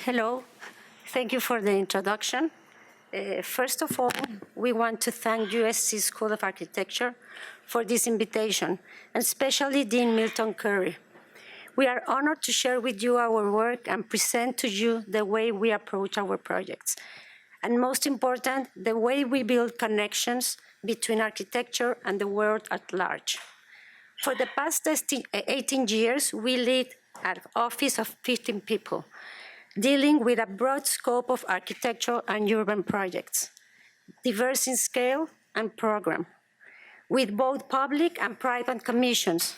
Hello, thank you for the introduction. First of all, we want to thank USC School of Architecture for this invitation, and especially Dean Milton Curry. We are honored to share with you our work and present to you the way we approach our projects. And most important, the way we build connections between architecture and the world at large. For the past 18 years, we lead an office of 15 people, dealing with a broad scope of architectural and urban projects, diverse in scale and program, with both public and private commissions.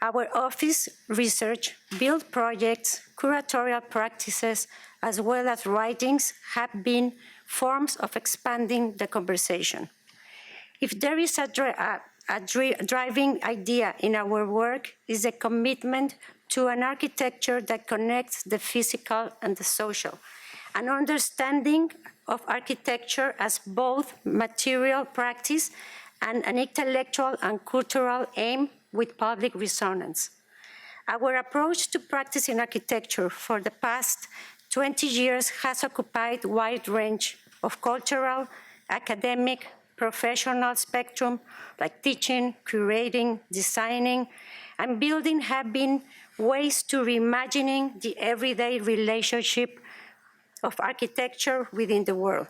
Our office research, build projects, curatorial practices, as well as writings have been forms of expanding the conversation. If there is a driving idea in our work, is a commitment to an architecture that connects the physical and the social, an understanding of architecture as both material practice and an intellectual and cultural aim with public resonance. Our approach to practicing architecture for the past 20 years has occupied a wide range of cultural, academic, professional spectrum, like teaching, curating, designing, and building have been ways to reimagining the everyday relationship of architecture within the world.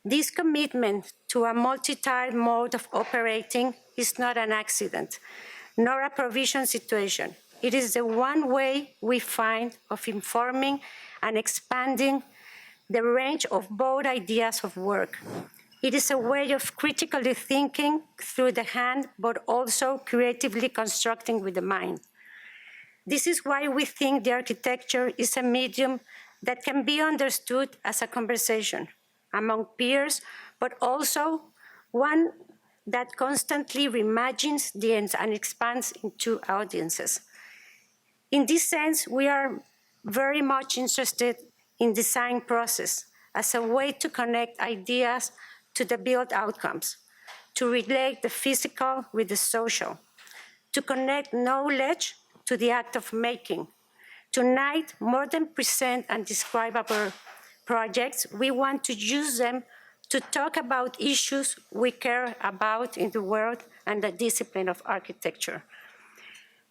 This commitment to a multi-tiered mode of operating is not an accident, nor a provision situation. It is the one way we find of informing and expanding the range of both ideas of work. It is a way of critically thinking through the hand, but also creatively constructing with the mind. This is why we think the architecture is a medium that can be understood as a conversation among peers, but also one that constantly reimagines and expands into audiences. In this sense, we are very much interested in design process as a way to connect ideas to the built outcomes, to relate the physical with the social, to connect knowledge to the act of making. Tonight, more than present and describe our projects, we want to use them to talk about issues we care about in the world and the discipline of architecture.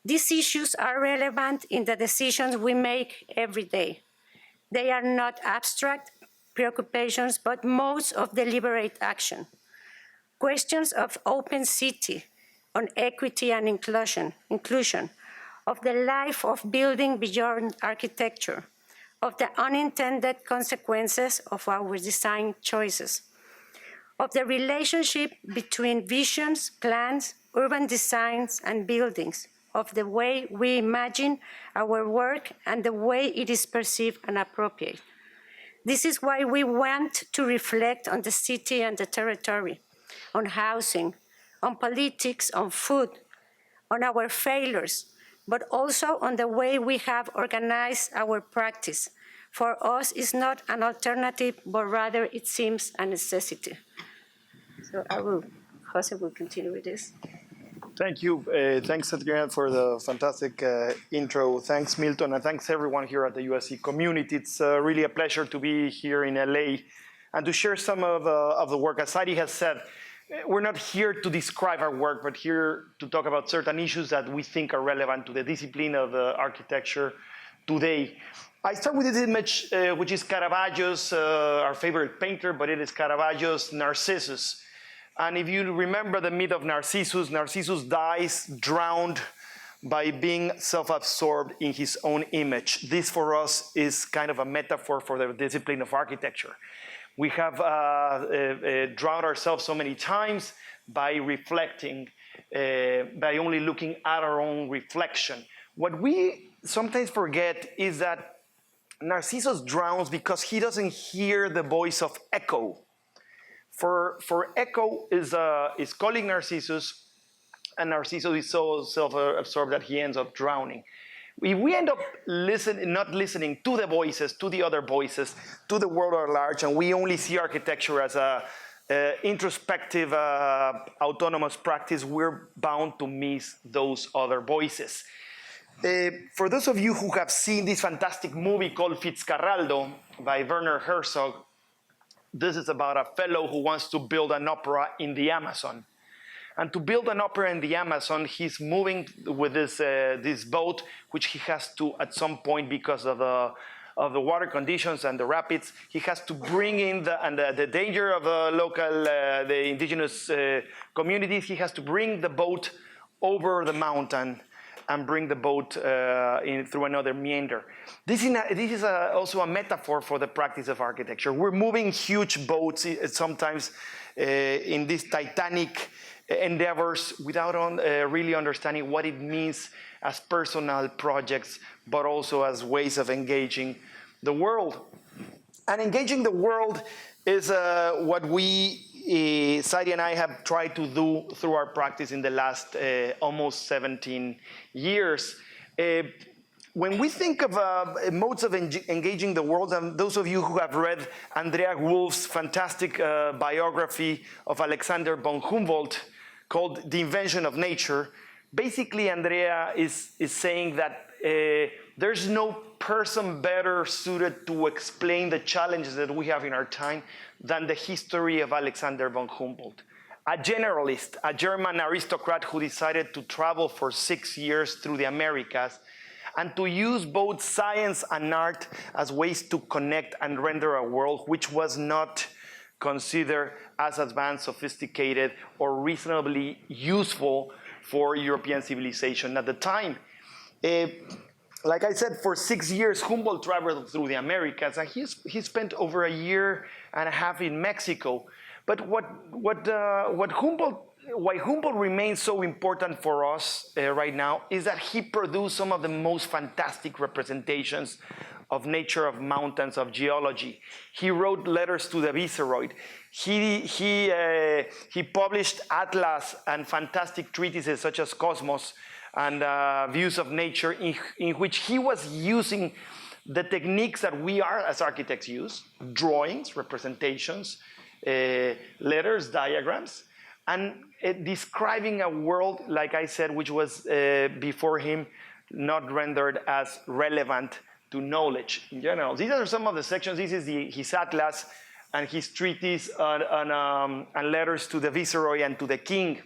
These issues are relevant in the decisions we make every day. They are not abstract preoccupations, but modes of deliberate action. Questions of open city, on equity and inclusion, of the life of building beyond architecture, of the unintended consequences of our design choices, of the relationship between visions, plans, urban designs, and buildings, of the way we imagine our work and the way it is perceived and appropriate. This is why we want to reflect on the city and the territory, on housing, on politics, on food, on our failures, but also on the way we have organized our practice. For us, it's not an alternative, but rather it seems a necessity. So Jose will continue with this. Thank you. Thanks, Adriana, for the fantastic intro. Thanks, Milton, and thanks everyone here at the USC community. It's really a pleasure to be here in LA and to share some of the work. As Saidee has said, we're not here to describe our work, but here to talk about certain issues that we think are relevant to the discipline of architecture today. I start with this image, which is Caravaggio's, our favorite painter, but it is Caravaggio's Narcissus. And if you remember the myth of Narcissus, Narcissus dies drowned by being self-absorbed in his own image. This for us is kind of a metaphor for the discipline of architecture. We have drowned ourselves so many times by reflecting, by only looking at our own reflection. What we sometimes forget is that Narcissus drowns because he doesn't hear the voice of echo. For echo is calling Narcissus, and Narcissus is so self-absorbed that he ends up drowning. If we end up not listening to the voices, to the other voices, to the world at large, and we only see architecture as a introspective, autonomous practice, we're bound to miss those other voices. For those of you who have seen this fantastic movie called Fitzcarraldo by Werner Herzog, this is about a fellow who wants to build an opera in the Amazon. And to build an opera in the Amazon, he's moving with this boat, which he has to, at some point, because of the water conditions and the rapids, he has to bring in the danger of the local, the indigenous communities. He has to bring the boat over the mountain and bring the boat in through another meander. This is also a metaphor for the practice of architecture. We're moving huge boats sometimes in these titanic endeavors without really understanding what it means as personal projects, but also as ways of engaging the world. And engaging the world is what Saidee and I have tried to do through our practice in the last almost 17 years. When we think of modes of engaging the world, and those of you who have read Andrea Wolf's fantastic biography of Alexander von Humboldt called The Invention of Nature, basically Andrea is saying that there's no person better suited to explain the challenges that we have in our time than the history of Alexander von Humboldt. A generalist, a German aristocrat who decided to travel for 6 years through the Americas and to use both science and art as ways to connect and render a world which was not considered as advanced, sophisticated, or reasonably useful for European civilization at the time. Like I said, for 6 years, Humboldt traveled through the Americas, and he spent over a year and a half in Mexico. But why Humboldt remains so important for us right now is that he produced some of the most fantastic representations of nature, of mountains, of geology. He wrote letters to the Viceroy. He published atlas and fantastic treatises such as Cosmos and Views of Nature, in which he was using the techniques that we are as architects use, drawings, representations, letters, diagrams, and describing a world, like I said, which was before him not rendered as relevant to knowledge in general. These are some of the sections. This is his atlas and his treatise and letters to the Viceroy and to the king.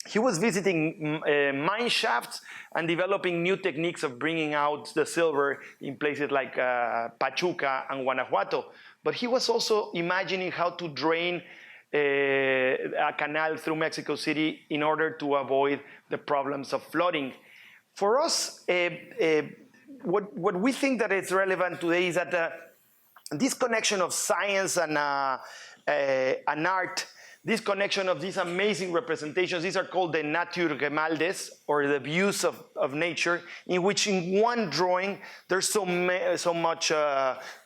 He was visiting mine shafts and developing new techniques of bringing out the silver in places like Pachuca and Guanajuato. But he was also imagining how to drain a canal through Mexico City in order to avoid the problems of flooding. For us, what we think that is relevant today is that this connection of science and art, this connection of these amazing representations, these are called the Naturgemaldes, or the views of nature, in which in one drawing there's so much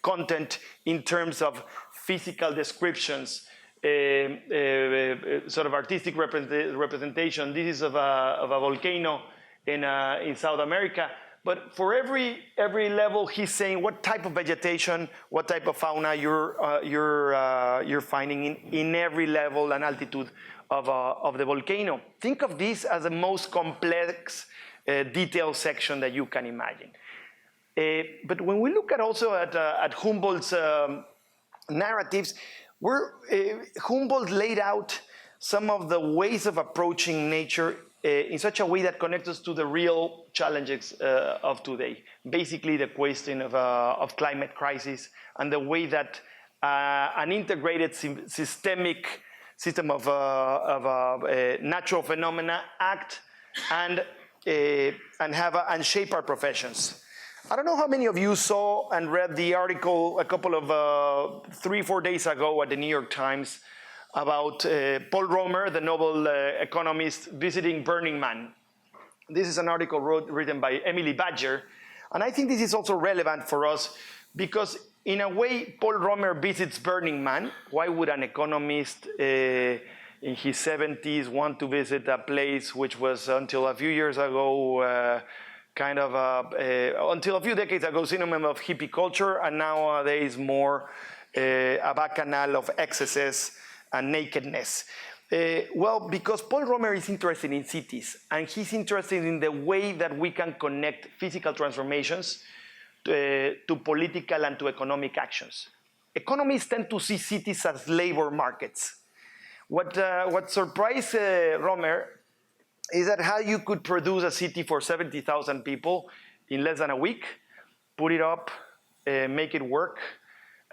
content in terms of physical descriptions, sort of artistic representation. This is of a volcano in South America. But for every level, he's saying what type of vegetation, what type of fauna you're finding in every level and altitude of the volcano. Think of this as the most complex detail section that you can imagine. But when we look at Humboldt's narratives, Humboldt laid out some of the ways of approaching nature in such a way that connects us to the real challenges of today. Basically, the question of climate crisis and the way that an integrated systemic system of natural phenomena act and shape our professions. I don't know how many of you saw and read the article a couple of 3-4 days ago at the New York Times about Paul Romer, the Nobel economist, visiting Burning Man. This is an article written by Emily Badger, and I think this is also relevant for us because in a way, Paul Romer visits Burning Man. Why would an economist in his 70s want to visit a place which was until a few years ago until a few decades ago, synonym of hippie culture, and nowadays more a bacchanal of excesses and nakedness. Well, because Paul Romer is interested in cities, and he's interested in the way that we can connect physical transformations to political and to economic actions. Economists tend to see cities as labor markets. What surprised Romer is that how you could produce a city for 70,000 people in less than a week, put it up, make it work,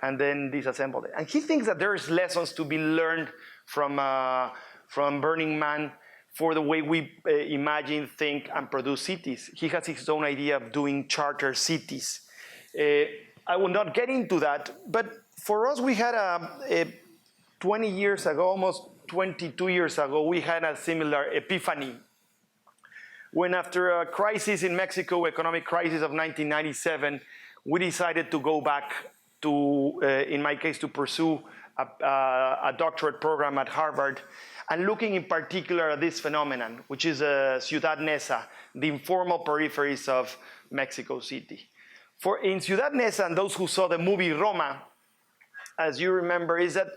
and then disassemble it. And he thinks that there's lessons to be learned from Burning Man for the way we imagine, think, and produce cities. He has his own idea of doing charter cities. I will not get into that, but for us, we had 20 years ago, almost 22 years ago, we had a similar epiphany. When after a crisis in Mexico, economic crisis of 1997, we decided to go back to, in my case, to pursue a doctorate program at Harvard, and looking in particular at this phenomenon, which is Ciudad Nessa, the informal peripheries of Mexico City. In Ciudad Nessa, and those who saw the movie Roma, as you remember, is that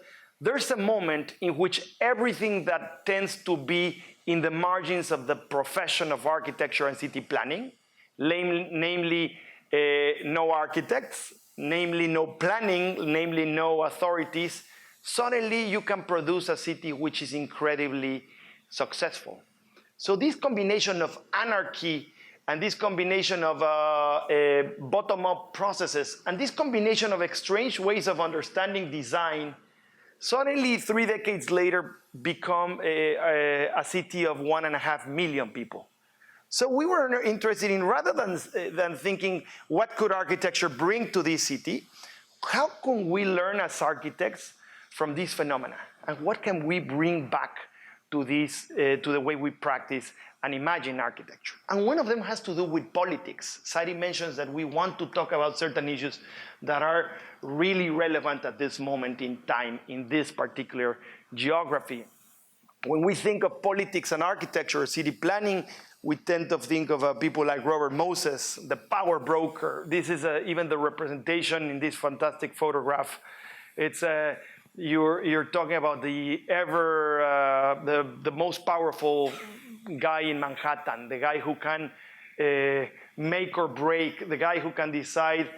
there's a moment in which everything that tends to be in the margins of the profession of architecture and city planning, namely no architects, namely no planning, namely no authorities, suddenly you can produce a city which is incredibly successful. So this combination of anarchy and this combination of bottom-up processes and this combination of strange ways of understanding design suddenly 3 decades later become a city of 1.5 million people. So we were interested in, rather than thinking what could architecture bring to this city, how can we learn as architects from this phenomena? And what can we bring back to this, to the way we practice and imagine architecture? And one of them has to do with politics. Saidee mentions that we want to talk about certain issues that are really relevant at this moment in time in this particular geography. When we think of politics and architecture, city planning, we tend to think of people like Robert Moses, the power broker. This is even the representation in this fantastic photograph. It's you're talking about the most powerful guy in Manhattan, the guy who can make or break, the guy who can decide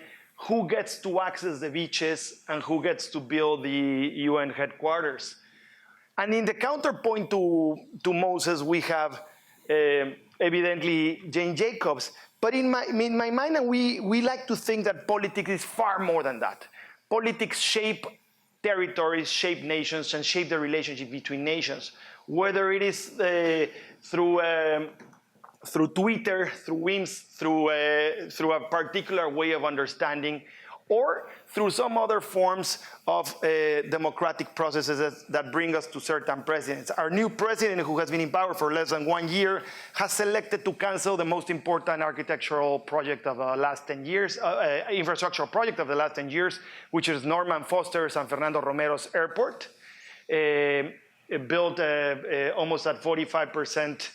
who gets to access the beaches and who gets to build the UN headquarters. And in the counterpoint to Moses, we have evidently Jane Jacobs. But in my mind, and we like to think that politics is far more than that. Politics shape territories, shape nations, and shape the relationship between nations. Whether it is through Twitter, through memes, through a particular way of understanding, or through some other forms of democratic processes that bring us to certain presidents. Our new president, who has been in power for less than 1 year, has selected to cancel the most important architectural project of the last 10 years, infrastructural project of the last 10 years, which is Norman Foster's and Fernando Romero's airport, built almost at 45%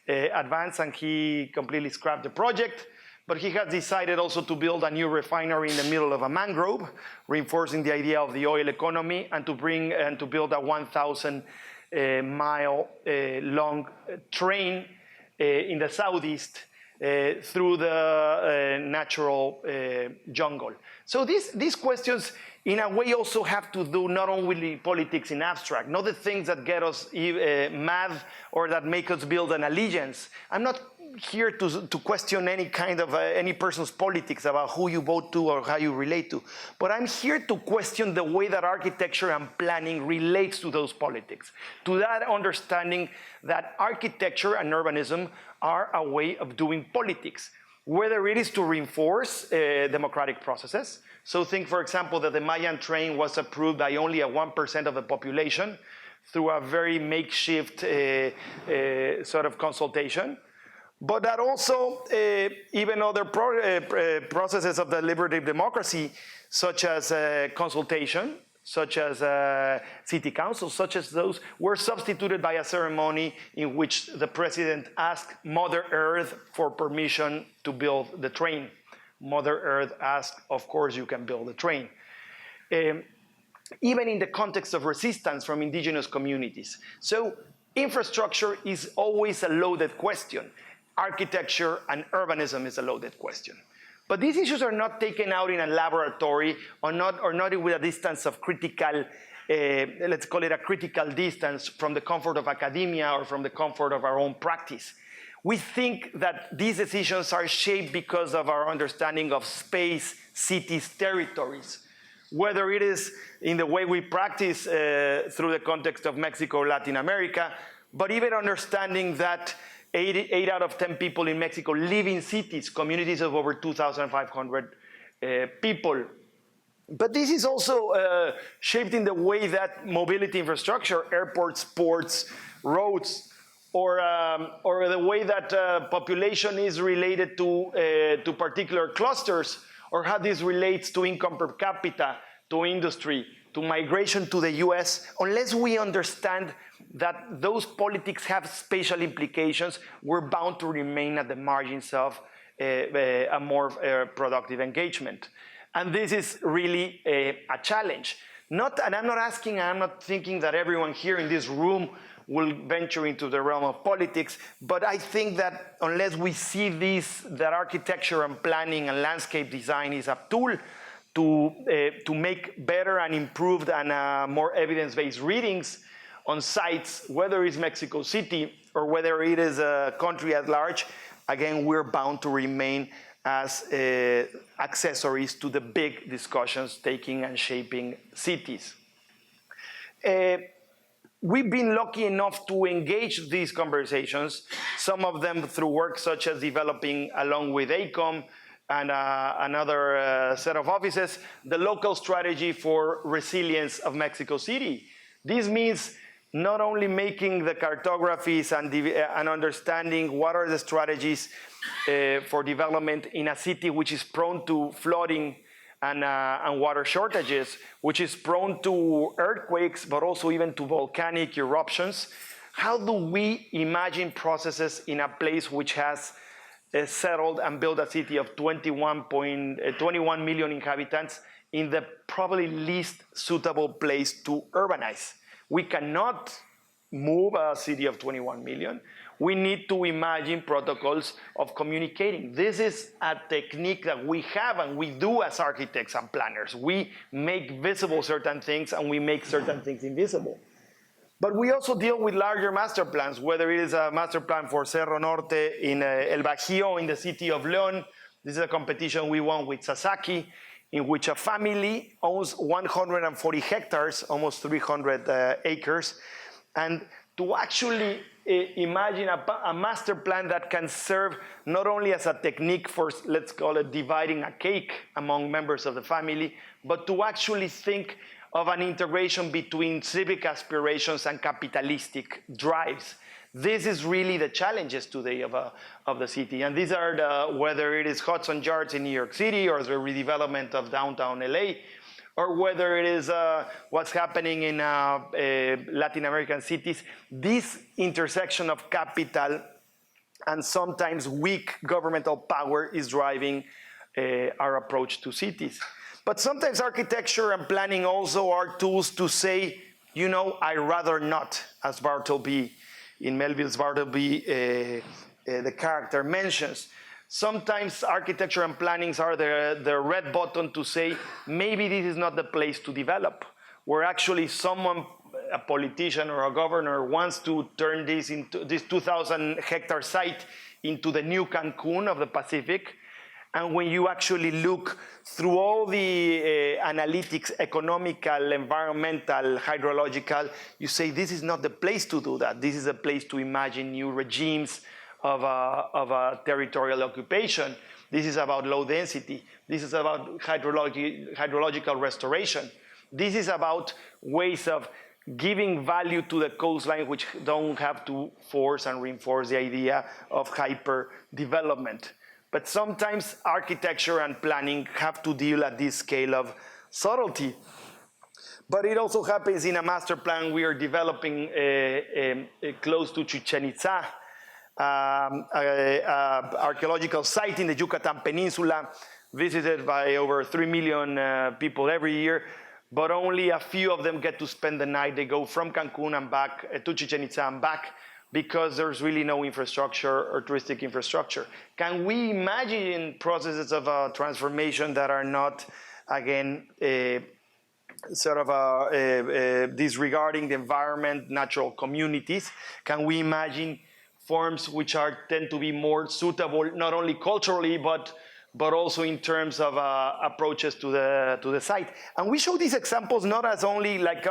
advance, and he completely scrapped the project. But he has decided also to build a new refinery in the middle of a mangrove, reinforcing the idea of the oil economy, and to build a 1,000-mile long train in the southeast through the natural jungle. So these questions, in a way, also have to do not only with politics in abstract, not the things that get us mad or that make us build an allegiance. I'm not here to question any kind of any person's politics about who you vote to or how you relate to, but I'm here to question the way that architecture and planning relates to those politics, to that understanding that architecture and urbanism are a way of doing politics, whether it is to reinforce democratic processes. So think, for example, that the Mayan train was approved by only 1% of the population through a very makeshift sort of consultation. But that also even other processes of deliberative democracy, such as consultation, such as city councils, such as those, were substituted by a ceremony in which the president asked Mother Earth for permission to build the train. Mother Earth asked, of course you can build the train. even in the context of resistance from indigenous communities. So infrastructure is always a loaded question. Architecture and urbanism is a loaded question. But these issues are not taken out in a laboratory or not with a distance of critical, let's call it a critical distance from the comfort of academia or from the comfort of our own practice. We think that these decisions are shaped because of our understanding of space, cities, territories, whether it is in the way we practice through the context of Mexico or Latin America, but even understanding that 8 out of 10 people in Mexico live in cities, communities of over 2,500 people. But this is also shaped in the way that mobility infrastructure, airports, ports, roads, or the way that population is related to particular clusters, or how this relates to income per capita, to industry, to migration to the US, unless we understand that those politics have spatial implications, we're bound to remain at the margins of a more productive engagement. And this is really a challenge. And I'm not thinking that everyone here in this room will venture into the realm of politics, but I think that unless we see this, that architecture and planning and landscape design is a tool to make better and improved and more evidence-based readings on sites, whether it's Mexico City or whether it is a country at large, again, we're bound to remain as accessories to the big discussions taking and shaping cities. We've been lucky enough to engage these conversations, some of them through work such as developing, along with ACOM and another set of offices, the local strategy for resilience of Mexico City. This means not only making the cartographies and understanding what are the strategies for development in a city which is prone to flooding and water shortages, which is prone to earthquakes, but also even to volcanic eruptions. How do we imagine processes in a place which has settled and built a city of 21 million inhabitants in the probably least suitable place to urbanize? We cannot move a city of 21 million. We need to imagine protocols of communicating. This is a technique that we have and we do as architects and planners. We make visible certain things and we make certain things invisible. But we also deal with larger master plans, whether it is a master plan for Cerro Norte in El Bajío in the city of León. This is a competition we won with Sasaki, in which a family owns 140 hectares, almost 300 acres, and to actually imagine a master plan that can serve not only as a technique for, let's call it, dividing a cake among members of the family, but to actually think of an integration between civic aspirations and capitalistic drives. This is really the challenges today of the city. And these are whether it is Hudson Yards in New York City or the redevelopment of downtown LA, or whether it is what's happening in Latin American cities, this intersection of capital and sometimes weak governmental power is driving our approach to cities. But sometimes architecture and planning also are tools to say, you know, I'd rather not, as Bartleby, in Melville's Bartleby, the character mentions. Sometimes architecture and plannings are the red button to say, maybe this is not the place to develop, where actually someone, a politician or a governor, wants to turn this into this 2,000 hectare site into the new Cancun of the Pacific. And when you actually look through all the analytics, economical, environmental, hydrological, you say this is not the place to do that. This is a place to imagine new regimes of a territorial occupation. This is about low density. This is about hydrological restoration. This is about ways of giving value to the coastline which don't have to force and reinforce the idea of hyper development. But sometimes architecture and planning have to deal at this scale of subtlety. But it also happens in a master plan we are developing close to Chichen Itza, archaeological site in the Yucatan Peninsula, visited by over 3 million people every year, but only a few of them get to spend the night. They go from Cancun and back to Chichen Itza and back because there's really no infrastructure or touristic infrastructure. Can we imagine processes of transformation that are not, again, disregarding the environment, natural communities? Can we imagine forms which tend to be more suitable, not only culturally, but also in terms of approaches to the site? And we show these examples not as only like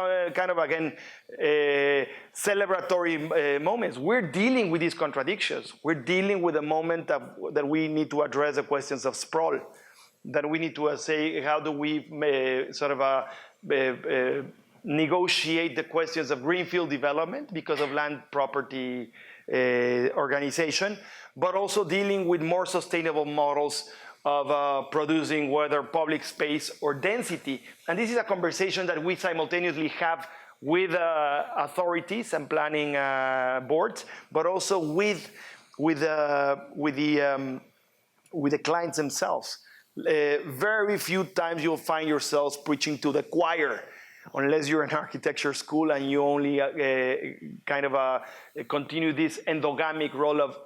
celebratory moments. We're dealing with these contradictions. We're dealing with a moment that we need to address the questions of sprawl, that we need to say, how do we negotiate the questions of greenfield development because of land property organization, but also dealing with more sustainable models of producing whether public space or density. And this is a conversation that we simultaneously have with authorities and planning boards, but also with the clients themselves. Very few times you'll find yourselves preaching to the choir, unless you're in architecture school and you only continue this endogamic role of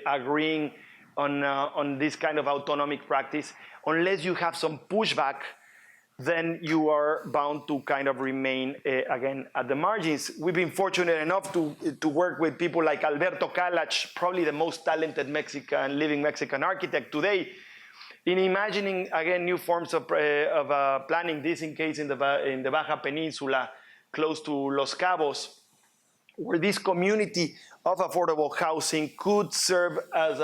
agreeing on this kind of autonomic practice. Unless you have some pushback, then you are bound to kind of remain, again, at the margins. We've been fortunate enough to work with people like Alberto Calach, probably the most talented living Mexican architect today, in imagining, again, new forms of planning, this in case in the Baja Peninsula, close to Los Cabos, where this community of affordable housing could serve as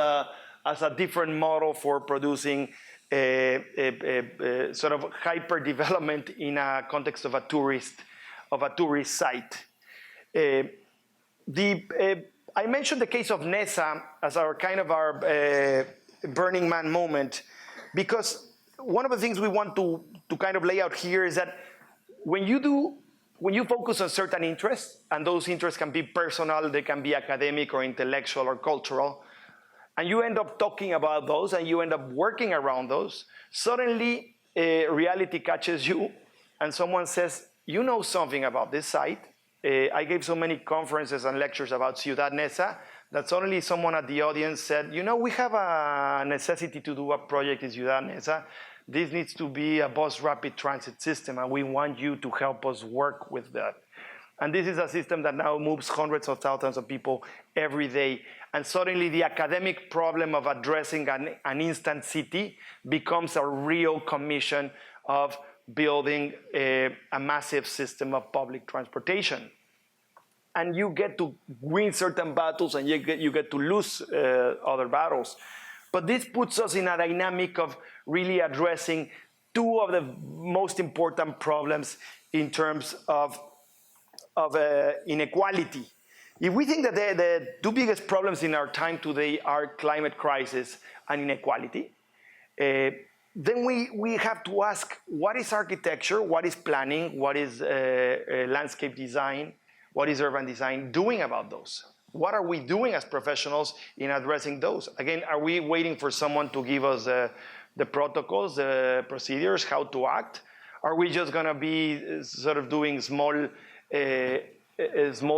a different model for producing sort of hyper development in a context of a tourist site. I mentioned the case of Nessa as our Burning Man moment, because one of the things we want to kind of lay out here is that when you focus on certain interests, and those interests can be personal, they can be academic or intellectual or cultural, and you end up talking about those and you end up working around those, suddenly reality catches you and someone says, you know something about this site. I gave so many conferences and lectures about Ciudad Nessa that suddenly someone at the audience said, you know, we have a necessity to do a project in Ciudad Nessa. This needs to be a bus rapid transit system, and we want you to help us work with that. And this is a system that now moves hundreds of thousands of people every day. And suddenly the academic problem of addressing an instant city becomes a real commission of building a massive system of public transportation. And you get to win certain battles and you get to lose other battles. But this puts us in a dynamic of really addressing two of the most important problems in terms of inequality. If we think that the two biggest problems in our time today are climate crisis and inequality, then we have to ask, what is architecture, what is planning, what is landscape design, what is urban design doing about those? What are we doing as professionals in addressing those? Again, are we waiting for someone to give us the protocols, the procedures, how to act? Are we just going to be sort of doing small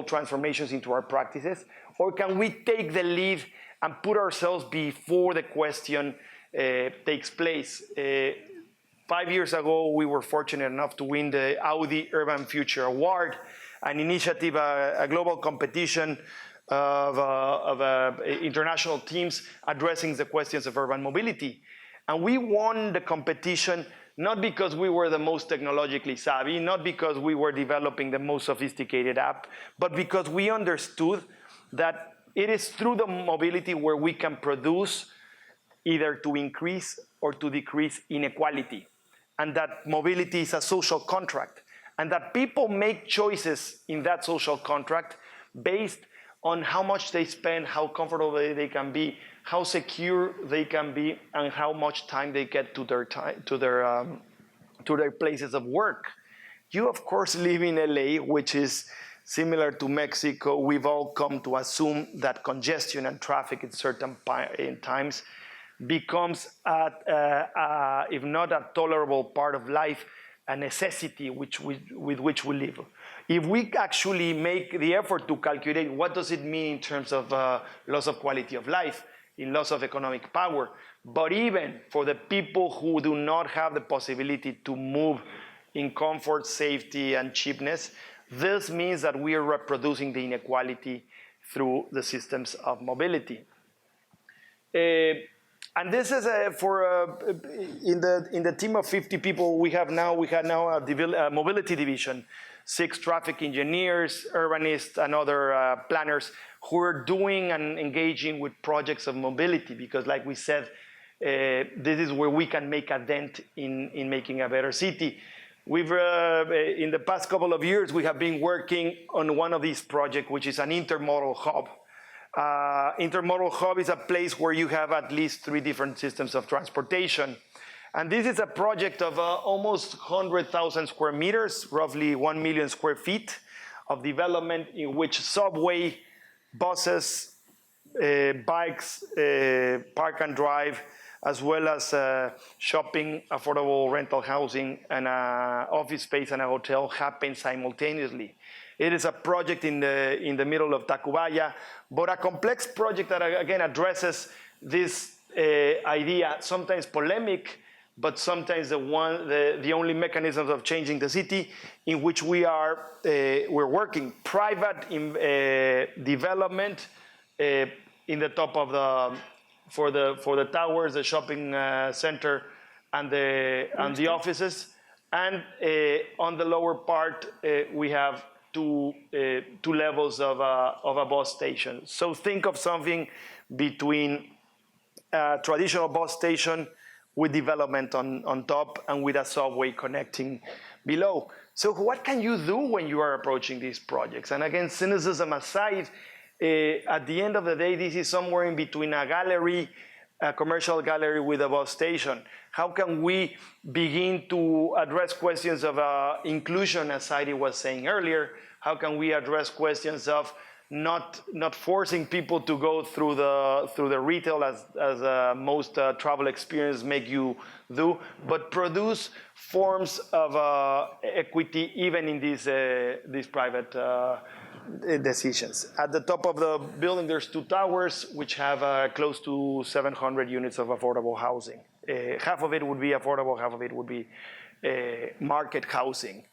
transformations into our practices? Or can we take the lead and put ourselves before the question takes place? 5 years ago, we were fortunate enough to win the Audi Urban Future Award, an initiative, a global competition of international teams addressing the questions of urban mobility. And we won the competition not because we were the most technologically savvy, not because we were developing the most sophisticated app, but because we understood that it is through the mobility where we can produce either to increase or to decrease inequality. And that mobility is a social contract. And that people make choices in that social contract based on how much they spend, how comfortable they can be, how secure they can be, and how much time they get to their places of work. You, of course, live in LA, which is similar to Mexico. We've all come to assume that congestion and traffic at certain times becomes, if not a tolerable part of life, a necessity with which we live. If we actually make the effort to calculate what does it mean in terms of loss of quality of life, in loss of economic power, but even for the people who do not have the possibility to move in comfort, safety, and cheapness, this means that we are reproducing the inequality through the systems of mobility. And this is in the team of 50 people we had now a mobility division, 6 traffic engineers, urbanists, and other planners who are doing and engaging with projects of mobility, because like we said, this is where we can make a dent in making a better city. We've, in the past couple of years, we have been working on one of these projects, which is an intermodal hub. Intermodal hub is a place where you have at least 3 different systems of transportation. And this is a project of almost 100,000 square meters, roughly 1 million square feet of development, in which subway, buses, bikes, park and drive, as well as shopping, affordable rental housing, and office space and a hotel happen simultaneously. It is a project in the middle of Tacubaya, but a complex project that again addresses this idea, sometimes polemic, but sometimes the only mechanisms of changing the city in which we're working. Private development in the top of for the towers, the shopping center, and the offices, and on the lower part we have two levels of a bus station. So think of something between a traditional bus station with development on top and with a subway connecting below. So what can you do when you are approaching these projects? And again, cynicism aside, at the end of the day, this is somewhere in between a gallery, a commercial gallery with a bus station. How can we begin to address questions of inclusion, as Saidee was saying earlier? How can we address questions of not forcing people to go through the retail as most travel experience make you do, but produce forms of equity even in these private decisions. At the top of the building, there's 2 towers which have close to 700 units of affordable housing. Half of it would be affordable, half of it would be market housing.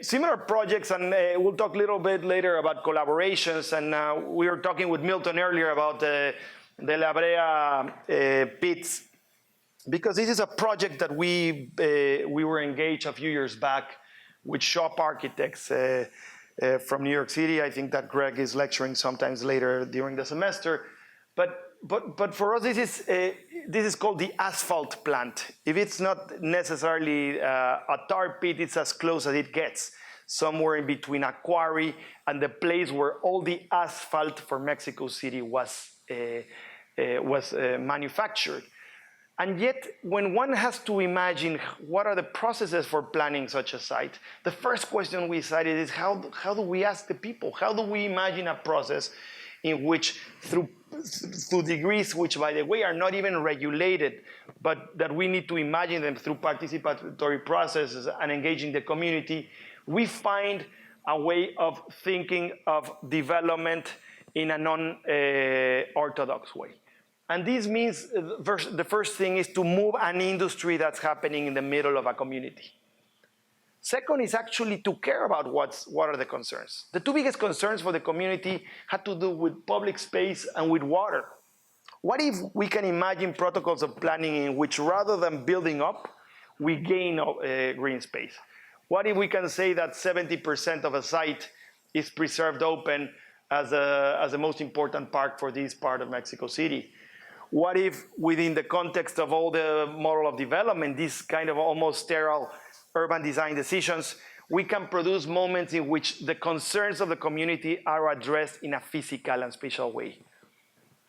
Similar projects, and we'll talk a little bit later about collaborations, and we were talking with Milton earlier about the La Brea Pits, because this is a project that we were engaged a few years back with shop architects from New York City. I think that Greg is lecturing sometimes later during the semester, but for us this is called the asphalt plant. If it's not necessarily a tar pit, it's as close as it gets, somewhere in between a quarry and the place where all the asphalt for Mexico City was manufactured. And yet, when one has to imagine what are the processes for planning such a site, the first question we cited is how do we ask the people? How do we imagine a process in which through degrees, which by the way are not even regulated, but that we need to imagine them through participatory processes and engaging the community, we find a way of thinking of development in a non-orthodox way. And this means the first thing is to move an industry that's happening in the middle of a community. Second is actually to care about what are the concerns. The 2 biggest concerns for the community had to do with public space and with water. What if we can imagine protocols of planning in which rather than building up, we gain green space? What if we can say that 70% of a site is preserved open as the most important park for this part of Mexico City? What if within the context of all the model of development, this kind of almost sterile urban design decisions, we can produce moments in which the concerns of the community are addressed in a physical and spatial way.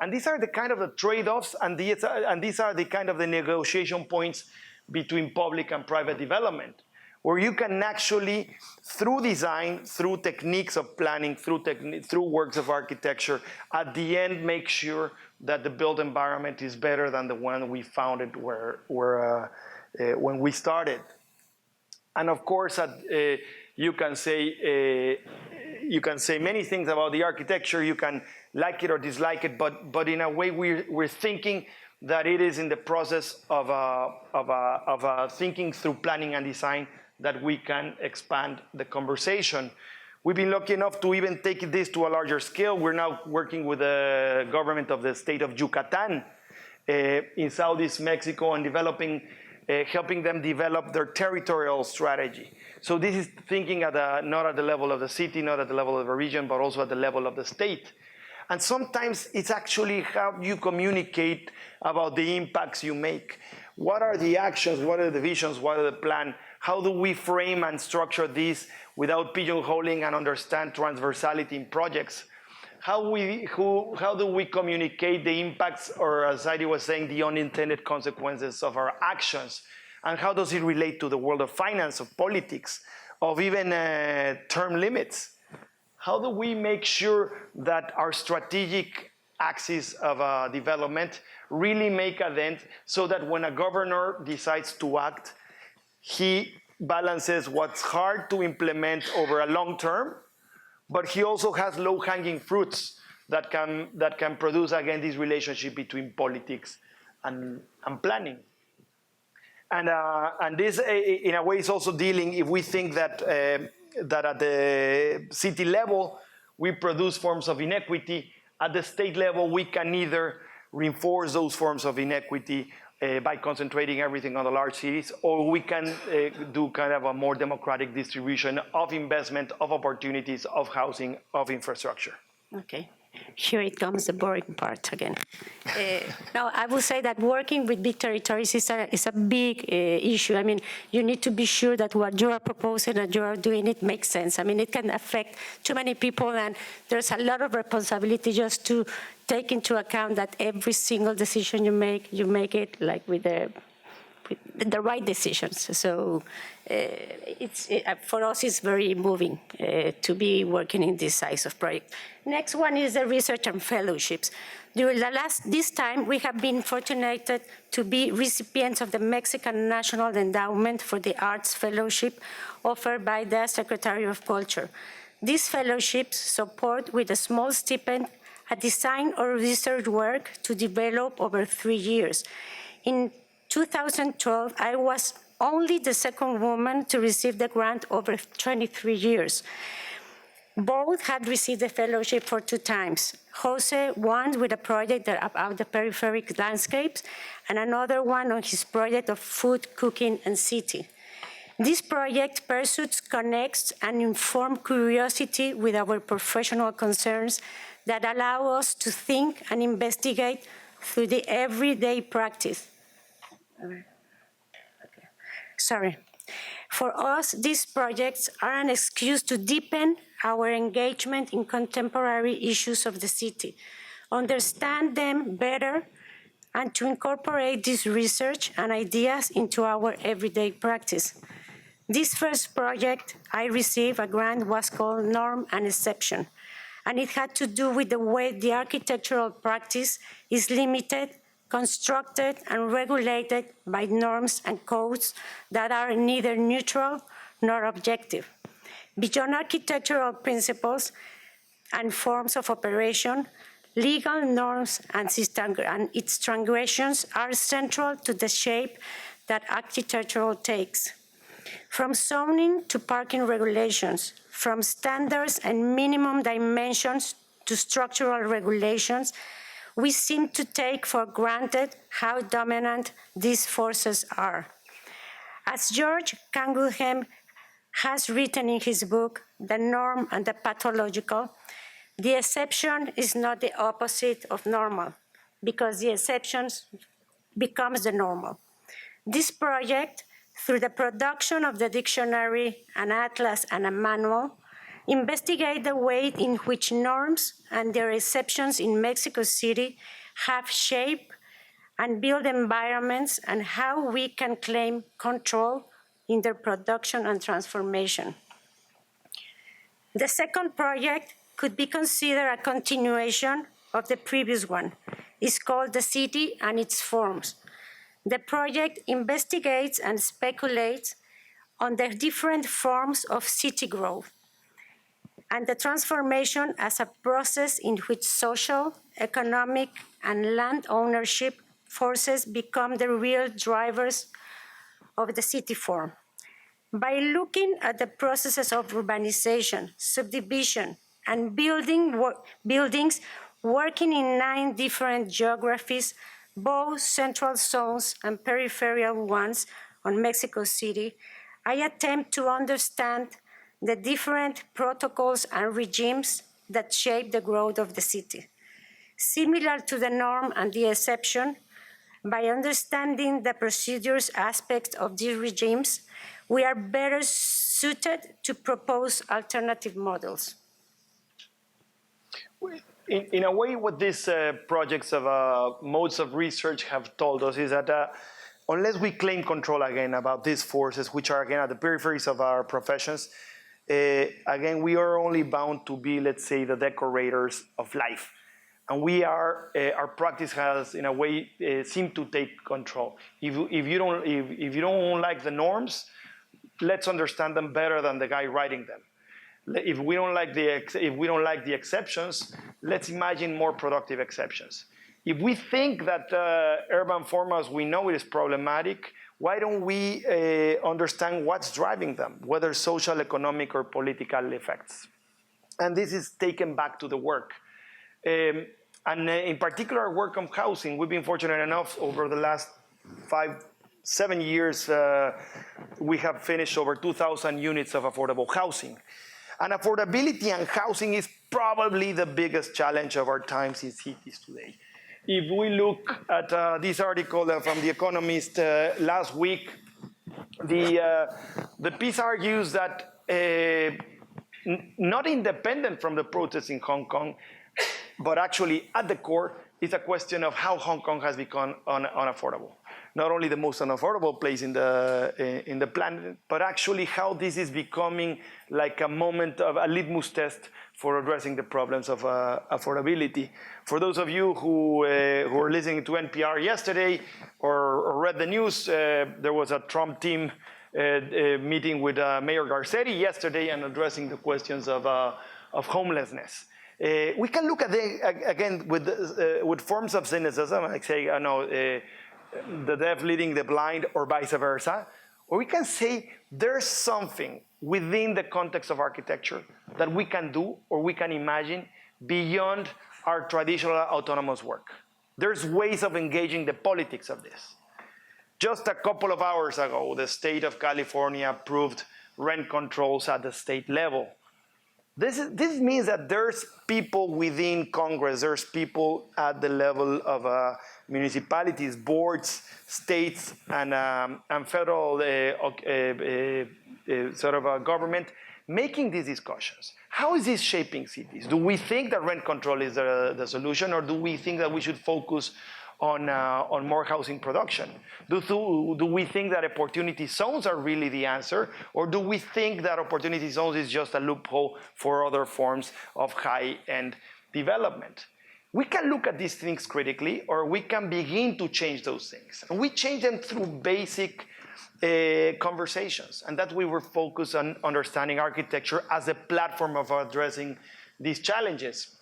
And these are the kind of the trade-offs, and these are the kind of the negotiation points between public and private development, where you can actually, through design, through techniques of planning, through works of architecture, at the end make sure that the built environment is better than the one we found it when we started. And of course, you can say many things about the architecture. You can like it or dislike it, but in a way, we're thinking that it is in the process of thinking through planning and design that we can expand the conversation. We've been lucky enough to even take this to a larger scale. We're now working with the government of the state of Yucatan in Southeast Mexico and helping them develop their territorial strategy. So this is thinking not at the level of the city, not at the level of the region, but also at the level of the state. And sometimes it's actually how you communicate about the impacts you make. What are the actions? What are the visions? What are the plan? How do we frame and structure this without pigeonholing and understand transversality in projects? How do we communicate the impacts, or as Saidee was saying, the unintended consequences of our actions? And how does it relate to the world of finance, of politics, of even term limits? How do we make sure that our strategic axis of development really make a dent so that when a governor decides to act, he balances what's hard to implement over a long term, but he also has low-hanging fruits that can produce, again, this relationship between politics and planning. And this, in a way, is also dealing, if we think that at the city level, we produce forms of inequity, at the state level, we can either reinforce those forms of inequity by concentrating everything on the large cities, or we can do kind of a more democratic distribution of investment, of opportunities, of housing, of infrastructure. Okay. Here it comes, the boring part again. Now, I will say that working with big territories is a big issue. I mean, you need to be sure that what you are proposing and you are doing, it makes sense. I mean, it can affect too many people, and there's a lot of responsibility just to take into account that every single decision you make it like with the right decisions. So for us, it's very moving to be working in this size of project. Next one is the research and fellowships. During this time, we have been fortunate to be recipients of the Mexican National Endowment for the Arts Fellowship offered by the Secretary of Culture. These fellowships support with a small stipend a design or research work to develop over 3 years. In 2012, I was only the second woman to receive the grant over 23 years. Both had received the fellowship for 2 times. Jose, once with a project about the peripheric landscapes, and another one on his project of food, cooking, and city. This project pursues, connects, and informs curiosity with our professional concerns that allow us to think and investigate through the everyday practice. Sorry. For us, these projects are an excuse to deepen our engagement in contemporary issues of the city, understand them better, and to incorporate this research and ideas into our everyday practice. This first project I received a grant was called Norm and Exception, and it had to do with the way the architectural practice is limited, constructed, and regulated by norms and codes that are neither neutral nor objective. Beyond architectural principles and forms of operation, legal norms and its transgressions are central to the shape that architecture takes. From zoning to parking regulations, from standards and minimum dimensions to structural regulations, we seem to take for granted how dominant these forces are. As George Canguilhem has written in his book, The Norm and the Pathological, the exception is not the opposite of normal, because the exception becomes the normal. This project, through the production of the dictionary, an atlas, and a manual, investigate the way in which norms and their exceptions in Mexico City have shaped and built environments, and how we can claim control in their production and transformation. The second project could be considered a continuation of the previous one. It's called The City and Its Forms. The project investigates and speculates on the different forms of city growth and the transformation as a process in which social, economic, and land ownership forces become the real drivers of the city form. By looking at the processes of urbanization, subdivision, and buildings working in 9 different geographies, both central zones and peripheral ones on Mexico City, I attempt to understand the different protocols and regimes that shape the growth of the city. Similar to the norm and the exception, by understanding the procedures aspects of these regimes, we are better suited to propose alternative models. In a way, what these projects of modes of research have told us is that unless we claim control again about these forces, which are again at the peripheries of our professions, again, we are only bound to be, let's say, the decorators of life. And we are, our practice has, in a way, seemed to take control. If you don't like the norms, let's understand them better than the guy writing them. If we don't like the exceptions, let's imagine more productive exceptions. If we think that urban formats, we know it is problematic, why don't we understand what's driving them, whether social, economic, or political effects? And this is taken back to the work. And in particular, work on housing. We've been fortunate enough over the last 7 years, we have finished over 2,000 units of affordable housing. And affordability and housing is probably the biggest challenge of our times in cities today. If we look at this article from The Economist last week, the piece argues that not independent from the protests in Hong Kong, but actually at the core, is a question of how Hong Kong has become unaffordable. Not only the most unaffordable place in the planet, but actually how this is becoming like a moment of a litmus test for addressing the problems of affordability. For those of you who were listening to NPR yesterday or read the news, there was a Trump team meeting with Mayor Garcetti yesterday and addressing the questions of homelessness. We can look at again with forms of cynicism, like say, the deaf leading the blind, or vice versa. Or we can say there's something within the context of architecture that we can do or we can imagine beyond our traditional autonomous work. There's ways of engaging the politics of this. Just a couple of hours ago, the state of California approved rent controls at the state level. This means that there's people within Congress, there's people at the level of municipalities, boards, states, and federal sort of government making these discussions. How is this shaping cities? Do we think that rent control is the solution, or do we think that we should focus on more housing production? Do we think that opportunity zones are really the answer? Or do we think that opportunity zones is just a loophole for other forms of high-end development? We can look at these things critically, or we can begin to change those things. And we change them through basic conversations. And that we were focused on understanding architecture as a platform of addressing these challenges.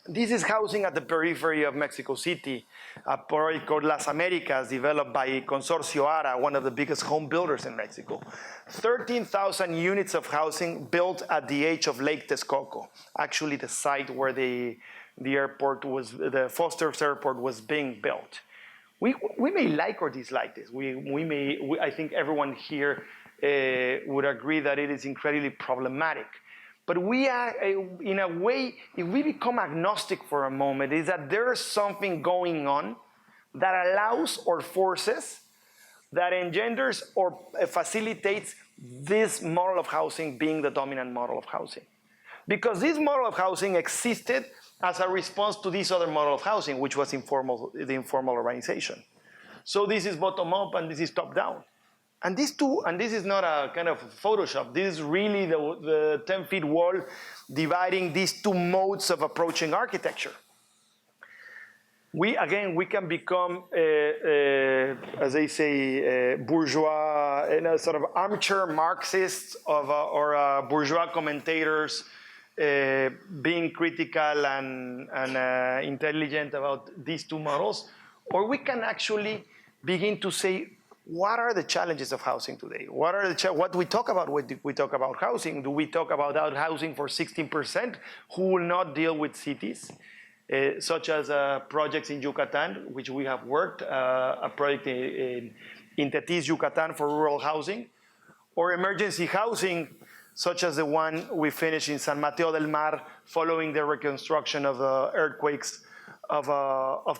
This is housing at the periphery of Mexico City, a project called Las Americas, developed by Consorcio ARA, one of the biggest home builders in Mexico. 13,000 units of housing built at the edge of Lake Texcoco, actually the site where the Foster's Airport was being built. We may like or dislike this. I think everyone here would agree that it is incredibly problematic. But we are, in a way, if we become agnostic for a moment, is that there is something going on that allows or forces, that engenders or facilitates this model of housing being the dominant model of housing. Because this model of housing existed as a response to this other model of housing, which was the informal urbanization. So this is bottom up and this is top down. And these two, and this is not a kind of Photoshop, this is really the 10-feet wall dividing these two modes of approaching architecture. we can become, as they say, bourgeois, sort of armchair Marxists or bourgeois commentators, being critical and intelligent about these two models, or we can actually begin to say, what are the challenges of housing today? What do we talk about when we talk about housing? Do we talk about housing for 16% who will not deal with cities? Such as projects in Yucatan, which we have worked, a project in Tetis, Yucatan for rural housing, or emergency housing, such as the one we finished in San Mateo del Mar following the reconstruction of the earthquakes of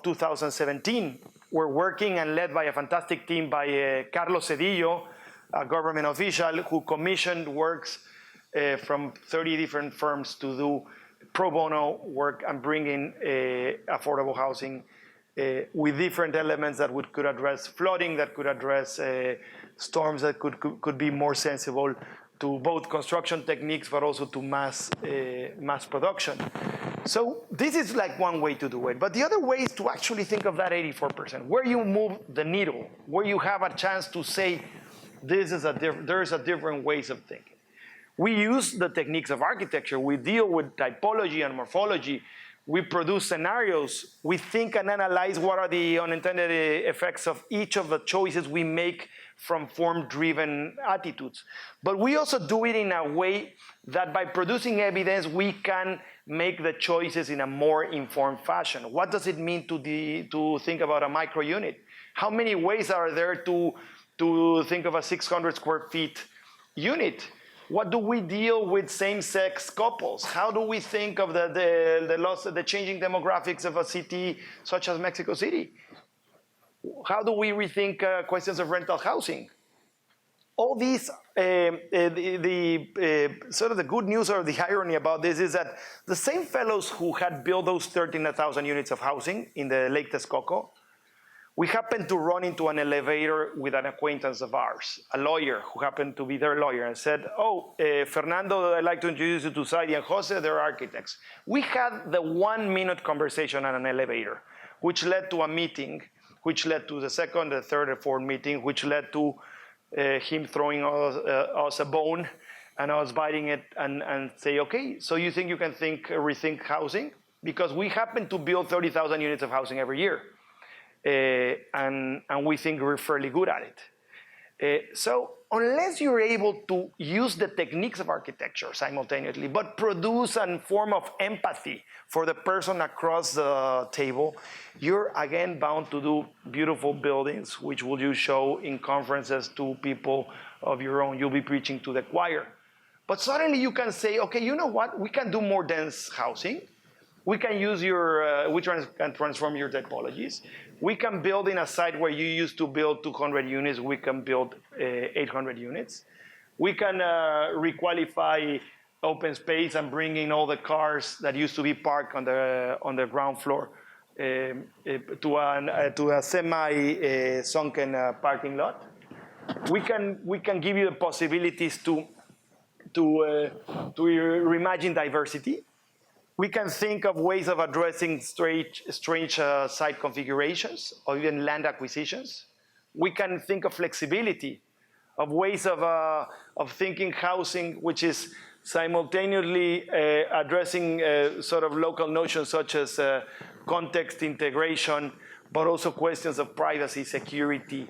2017. We're working and led by a fantastic team by Carlos Sergio, a government official who commissioned works from 30 different firms to do pro bono work and bring in affordable housing with different elements that could address flooding, that could address storms, that could be more sensible to both construction techniques, but also to mass production. So this is like one way to do it. But the other way is to actually think of that 84%, where you move the needle, where you have a chance to say, there's a different ways of thinking. We use the techniques of architecture. We deal with typology and morphology. We produce scenarios. We think and analyze what are the unintended effects of each of the choices we make from form-driven attitudes. But we also do it in a way that by producing evidence, we can make the choices in a more informed fashion. What does it mean to think about a micro unit? How many ways are there to think of a 600 square feet unit? What do we deal with same-sex couples? How do we think of the changing demographics of a city such as Mexico City? How do we rethink questions of rental housing? All these, sort of the good news or the irony about this is that the same fellows who had built those 13,000 units of housing in the Lake Texcoco, we happened to run into an elevator with an acquaintance of ours, a lawyer who happened to be their lawyer, and said, Fernando, I'd like to introduce you to Saidee and Jose, they're architects. We had the 1-minute conversation on an elevator, which led to a meeting, which led to the second, the third, and fourth meeting, which led to him throwing us a bone and us biting it and say, okay, so you think you can rethink housing? Because we happen to build 30,000 units of housing every year. And we think we're fairly good at it. So unless you're able to use the techniques of architecture simultaneously, but produce a form of empathy for the person across the table, you're again bound to do beautiful buildings, which will you show in conferences to people of your own. You'll be preaching to the choir. But suddenly you can say, okay, you know what? We can do more dense housing. We can use can transform your typologies. We can build in a site where you used to build 200 units, we can build 800 units. We can requalify open space and bring in all the cars that used to be parked on the ground floor to a semi-sunken parking lot. We can give you the possibilities to reimagine diversity. We can think of ways of addressing strange site configurations or even land acquisitions. We can think of flexibility, of ways of thinking housing, which is simultaneously addressing sort of local notions such as context integration, but also questions of privacy, security,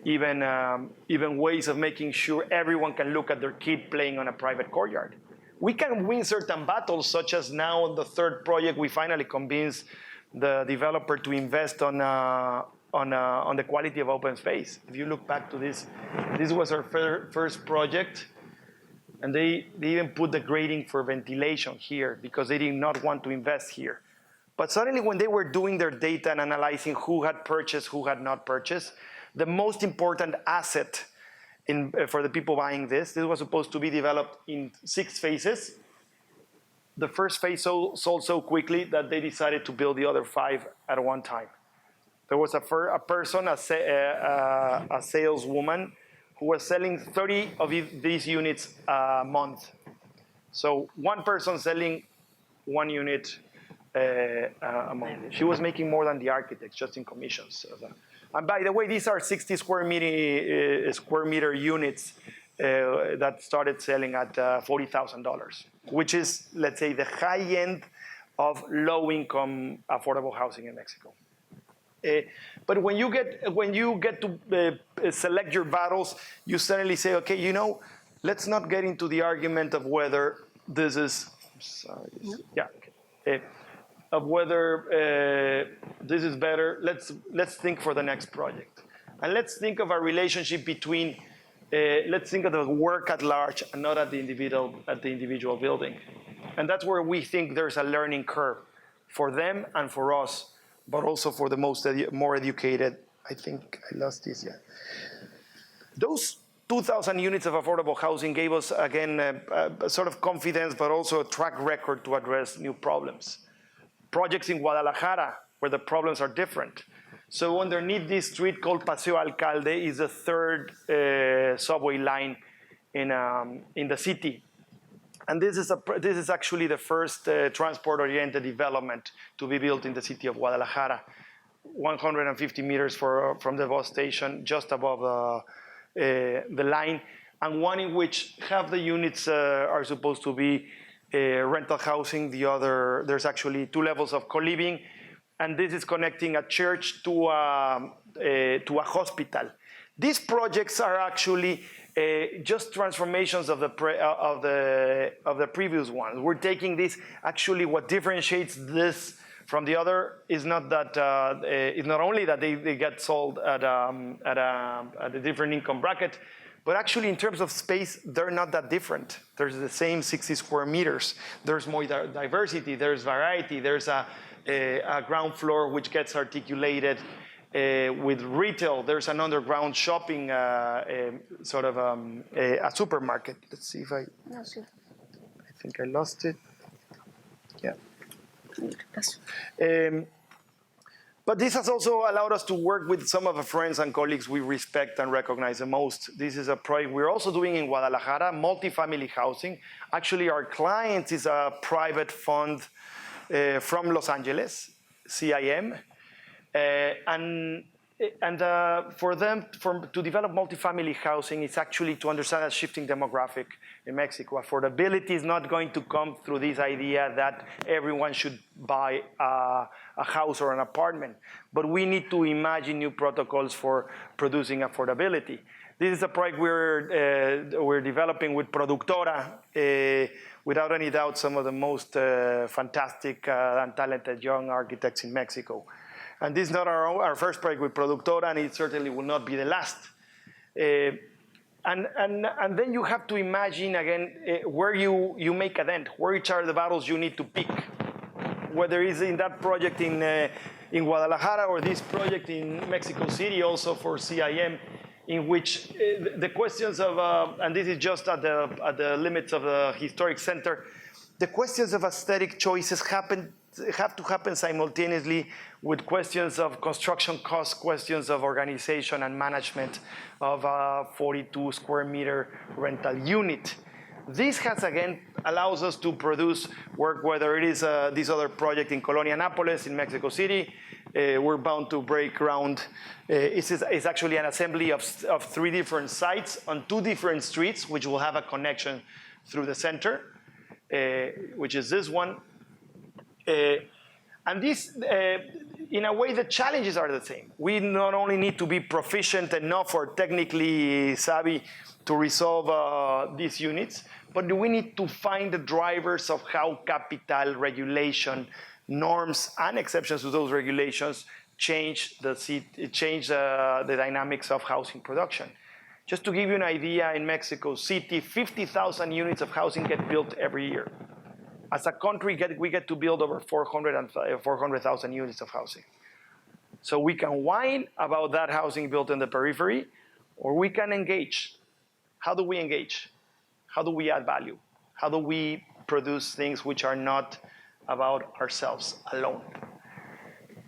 even ways of making sure everyone can look at their kid playing on a private courtyard. We can win certain battles, such as now on the third project, we finally convinced the developer to invest on the quality of open space. If you look back to this was our first project, and they even put the grading for ventilation here because they did not want to invest here. But suddenly when they were doing their data and analyzing who had purchased, who had not purchased, the most important asset for the people buying this was supposed to be developed in 6 phases. The first phase sold so quickly that they decided to build the other 5 at one time. There was a person, a saleswoman, who was selling 30 of these units a month. So one person selling 1 unit amount. She was making more than the architects just in commissions. And by the way, these are 60 square meter units that started selling at $40,000, which is, let's say, the high end of low-income affordable housing in Mexico. But when you get to select your battles, you suddenly say, okay, you know, let's not get into the argument of whether this is, of whether this is better. Let's think for the next project, and let's think of a relationship between. Let's think of the work at large and not at the individual building, and that's where we think there's a learning curve for them and for us, but also for the more educated. I think I lost this. Yeah, those 2,000 units of affordable housing gave us again a sort of confidence, but also a track record to address new problems. Projects in Guadalajara where the problems are different. So underneath this street called Paseo Alcalde is the third subway line in the city. And this is actually the first transport-oriented development to be built in the city of Guadalajara, 150 meters from the bus station, just above the line, and one in which half the units are supposed to be rental housing. The other, there's actually 2 levels of co-living, and this is connecting a church to a hospital. These projects are actually just transformations of the previous ones. We're taking this. Actually, what differentiates this from the other is not that is not only that they get sold at a different income bracket, but actually in terms of space, they're not that different. There's the same 60 square meters. There's more diversity. There's variety. There's a ground floor which gets articulated with retail. There's an underground shopping, sort of a supermarket. Let's see if I think I lost it. Yeah. But this has also allowed us to work with some of the friends and colleagues we respect and recognize the most. This is a project we're also doing in Guadalajara, multifamily housing. Actually, our client is a private fund from Los Angeles, CIM. And for them to develop multifamily housing, it's actually to understand a shifting demographic in Mexico. Affordability is not going to come through this idea that everyone should buy a house or an apartment, but we need to imagine new protocols for producing affordability. This is a project we're developing with Productora, without any doubt some of the most fantastic and talented young architects in Mexico. And this is not our first project with Productora, and it certainly will not be the last. And then you have to imagine, again, where you make a dent, which are the battles you need to pick, whether it's in that project in Guadalajara or this project in Mexico City, also for CIM, in which the questions of, and this is just at the limits of the historic center, the questions of aesthetic choices have to happen simultaneously with questions of construction costs, questions of organization and management of a 42 square meter rental unit. This has, again, allows us to produce work, whether it is this other project in Colonia Nápoles in Mexico City. We're bound to break ground. It's actually an assembly of 3 different sites on 2 different streets, which will have a connection through the center, which is this one. And this, in a way, the challenges are the same. We not only need to be proficient enough or technically savvy to resolve these units, but we need to find the drivers of how capital, regulation, norms, and exceptions to those regulations change the dynamics of housing production. Just to give you an idea, in Mexico City, 50,000 units of housing get built every year. As a country, we get to build over 400,000 units of housing. So we can whine about that housing built in the periphery, or we can engage. How do we engage? How do we add value? How do we produce things which are not about ourselves alone?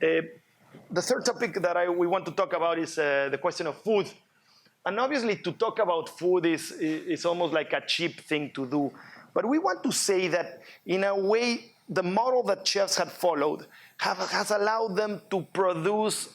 The third topic that we want to talk about is the question of food. And obviously, to talk about food is almost like a cheap thing to do. But we want to say that, in a way, the model that chefs had followed has allowed them to produce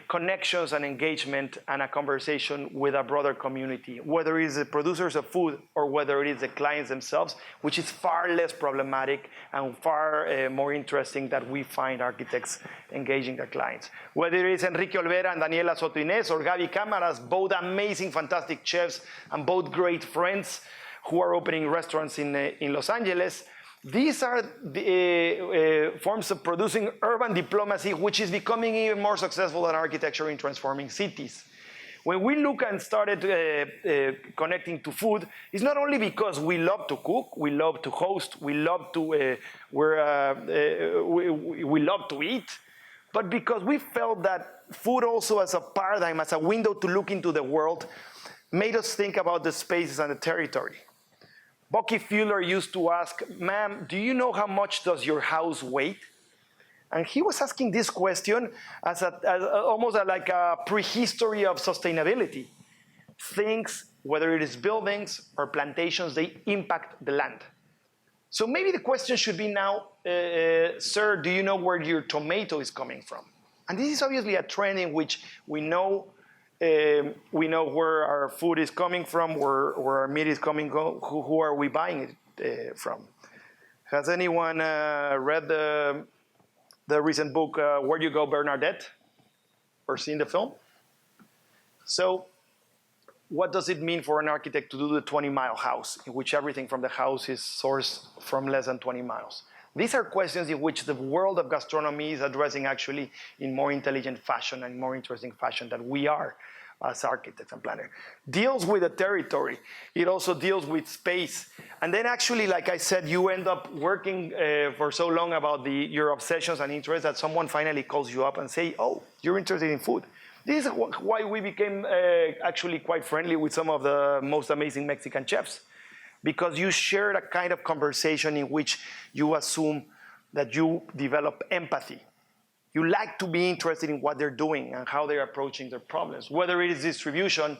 connections and engagement and a conversation with a broader community, whether it is the producers of food or whether it is the clients themselves, which is far less problematic and far more interesting that we find architects engaging their clients. Whether it is Enrique Olvera and Daniela Soto Inés or Gaby Cámaras, both amazing, fantastic chefs and both great friends who are opening restaurants in Los Angeles. These are the forms of producing urban diplomacy, which is becoming even more successful than architecture in transforming cities. When we look and started connecting to food, it's not only because we love to cook, we love to host, we love to we love to eat, but because we felt that food also as a paradigm, as a window to look into the world, made us think about the spaces and the territory. Bucky Fuller used to ask, ma'am, do you know how much does your house weigh? And he was asking this question as almost like a prehistory of sustainability. Things, whether it is buildings or plantations, they impact the land. So maybe the question should be now, sir, do you know where your tomato is coming from? And this is obviously a trend in which we know where our food is coming from, where our meat is coming from, who are we buying it from? Has anyone read the recent book, Where You Go, Bernadette? Or seen the film? So what does it mean for an architect to do the 20-mile house, in which everything from the house is sourced from less than 20 miles? These are questions in which the world of gastronomy is addressing actually in more intelligent fashion and more interesting fashion than we are as architects and planners. Deals with the territory. It also deals with space. And then actually, like I said, you end up working for so long about your obsessions and interests that someone finally calls you up and say, oh, you're interested in food. This is why we became actually quite friendly with some of the most amazing Mexican chefs. Because you shared a kind of conversation in which you assume that you develop empathy. You like to be interested in what they're doing and how they're approaching their problems, whether it is distribution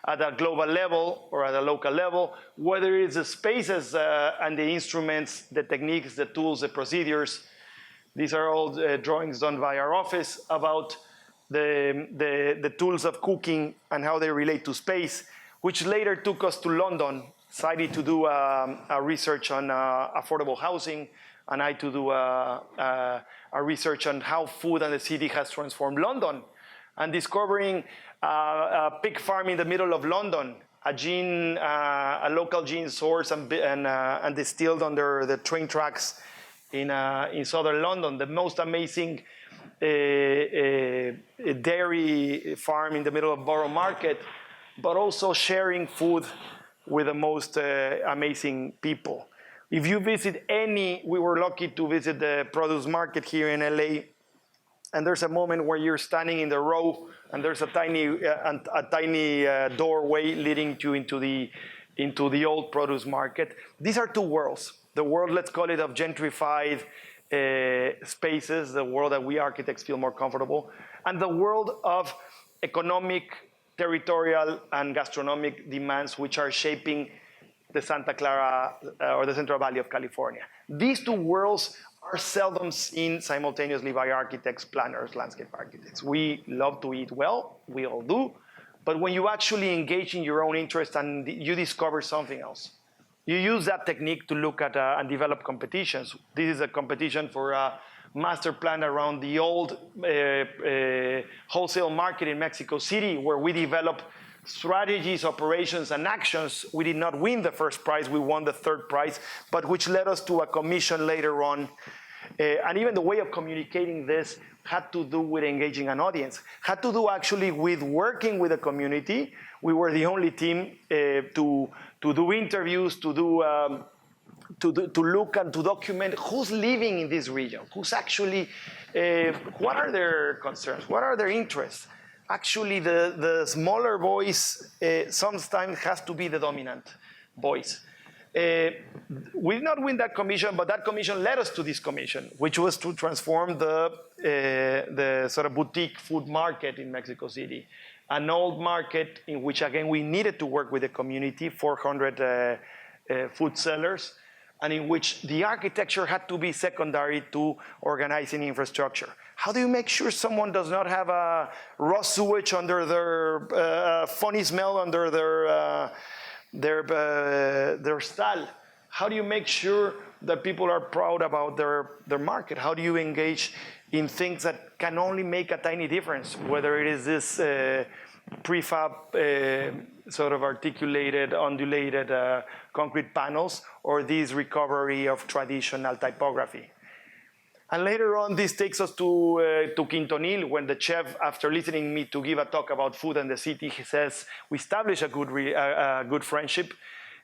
at a global level or at a local level, whether it is the spaces and the instruments, the techniques, the tools, the procedures. These are all drawings done by our office about the tools of cooking and how they relate to space, which later took us to London. Saidee to do a research on affordable housing, and I to do a research on how food and the city has transformed London, and discovering a pig farm in the middle of London, a local gin source and distilled under the train tracks in southern London, the most amazing dairy farm in the middle of Borough Market, but also sharing food with the most amazing people. If you visit we were lucky to visit the produce market here in LA, and there's a moment where you're standing in the row, and there's a tiny doorway leading you into the old produce market. These are two worlds. The world, let's call it, of gentrified spaces, the world that we architects feel more comfortable, and the world of economic, territorial and gastronomic demands which are shaping the Santa Clara or the Central Valley of California. These two worlds are seldom seen simultaneously by architects, planners, landscape architects. We love to eat well, we all do, but when you actually engage in your own interest and you discover something else, you use that technique to look at and develop competitions. This is a competition for master plan around the old wholesale market in Mexico City, where we develop strategies, operations, and actions. We did not win the first prize, we won the third prize, but which led us to a commission later on. And even the way of communicating this had to do with engaging an audience, had to do actually with working with the community. We were the only team to do interviews, to look and to document who's living in this region, who's actually, what are their concerns, what are their interests. Actually, the smaller voice sometimes has to be the dominant voice. We did not win that commission, but that commission led us to this commission, which was to transform the sort of boutique food market in Mexico City. An old market in which, again, we needed to work with the community, 400 food sellers, and in which the architecture had to be secondary to organizing infrastructure. How do you make sure someone does not have a raw sewage under their funny smell under their stall? How do you make sure that people are proud about their market? How do you engage in things that can only make a tiny difference, whether it is this prefab sort of articulated, undulated concrete panels, or this recovery of traditional typography? And later on, this takes us to Quintonil, when the chef, after listening me to give a talk about food and the city, he says, we established a good friendship.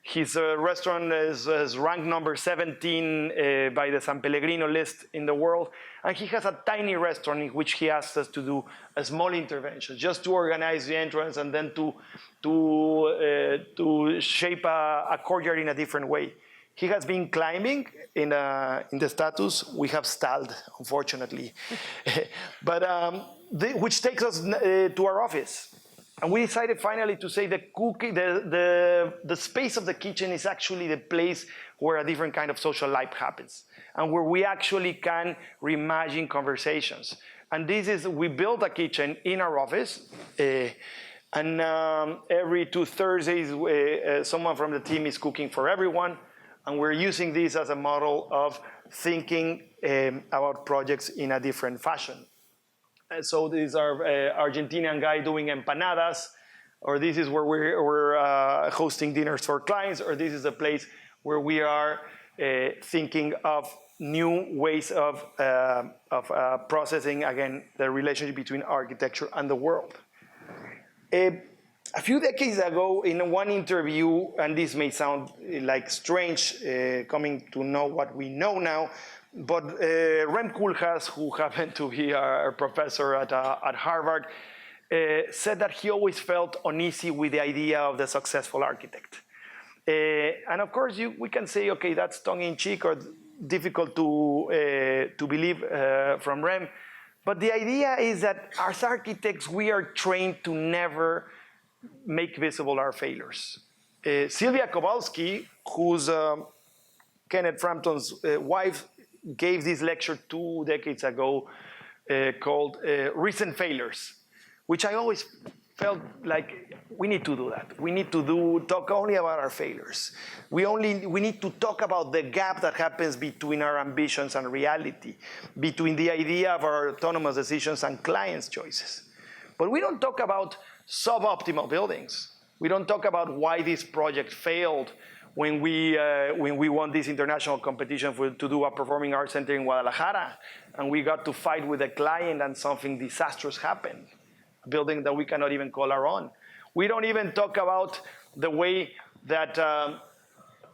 His restaurant is ranked number 17 by the San Pellegrino list in the world. And he has a tiny restaurant in which he asked us to do a small intervention, just to organize the entrance and then to shape a courtyard in a different way. He has been climbing in the status. We have stalled, unfortunately. But which takes us to our office. And we decided finally to say the space of the kitchen is actually the place where a different kind of social life happens, and where we actually can reimagine conversations. And we built a kitchen in our office, and every 2 Thursdays, someone from the team is cooking for everyone, and we're using this as a model of thinking about projects in a different fashion. So these are Argentinian guy doing empanadas, or this is where we're hosting dinners for clients, or this is a place where we are thinking of new ways of processing, again, the relationship between architecture and the world. A few decades ago, in one interview, and this may sound like strange coming to know what we know now, but Rem Koolhaas, who happened to be a professor at Harvard, said that he always felt uneasy with the idea of the successful architect. And of course, we can say, okay, that's tongue-in-cheek or difficult to believe from Rem. But the idea is that as architects, we are trained to never make visible our failures. Sylvia Kowalski, who's Kenneth Frampton's wife, gave this lecture 2 decades ago called Recent Failures, which I always felt like we need to do that. We need to talk only about our failures. We need to talk about the gap that happens between our ambitions and reality, between the idea of our autonomous decisions and clients' choices. But we don't talk about suboptimal buildings. We don't talk about why this project failed when we won this international competition to do a performing arts center in Guadalajara, and we got to fight with a client and something disastrous happened, a building that we cannot even call our own. We don't even talk about the way that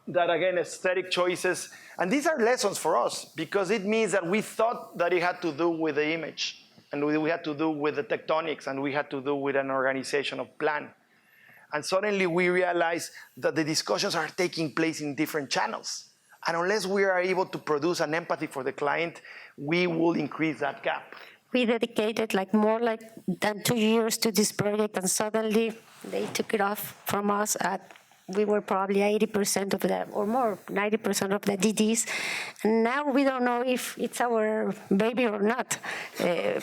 again, aesthetic choices, and these are lessons for us, because it means that we thought that it had to do with the image, and we had to do with the tectonics, and we had to do with an organizational plan. And suddenly we realize that the discussions are taking place in different channels. And unless we are able to produce an empathy for the client, we will increase that gap. We dedicated more than 2 years to this project, and suddenly they took it off from us we were probably 80% of them, or more, 90% of the DDs. And now we don't know if it's our baby or not,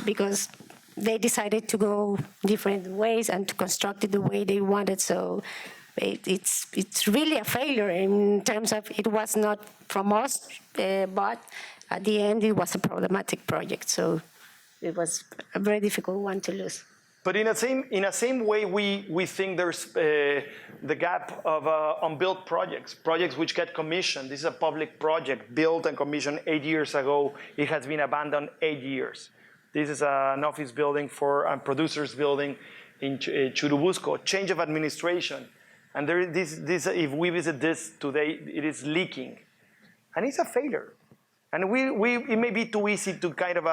because they decided to go different ways and to construct it the way they wanted. So it's really a failure in terms of it was not from us, but at the end it was a problematic project. So it was a very difficult one to lose. But in the same way, we think there's the gap of unbuilt projects which get commissioned. This is a public project built and commissioned 8 years ago. It has been abandoned 8 years. This is an office building for a producer's building in Churubusco. Change of administration. And if we visit this today, it is leaking. And it's a failure. And it may be too easy to kind of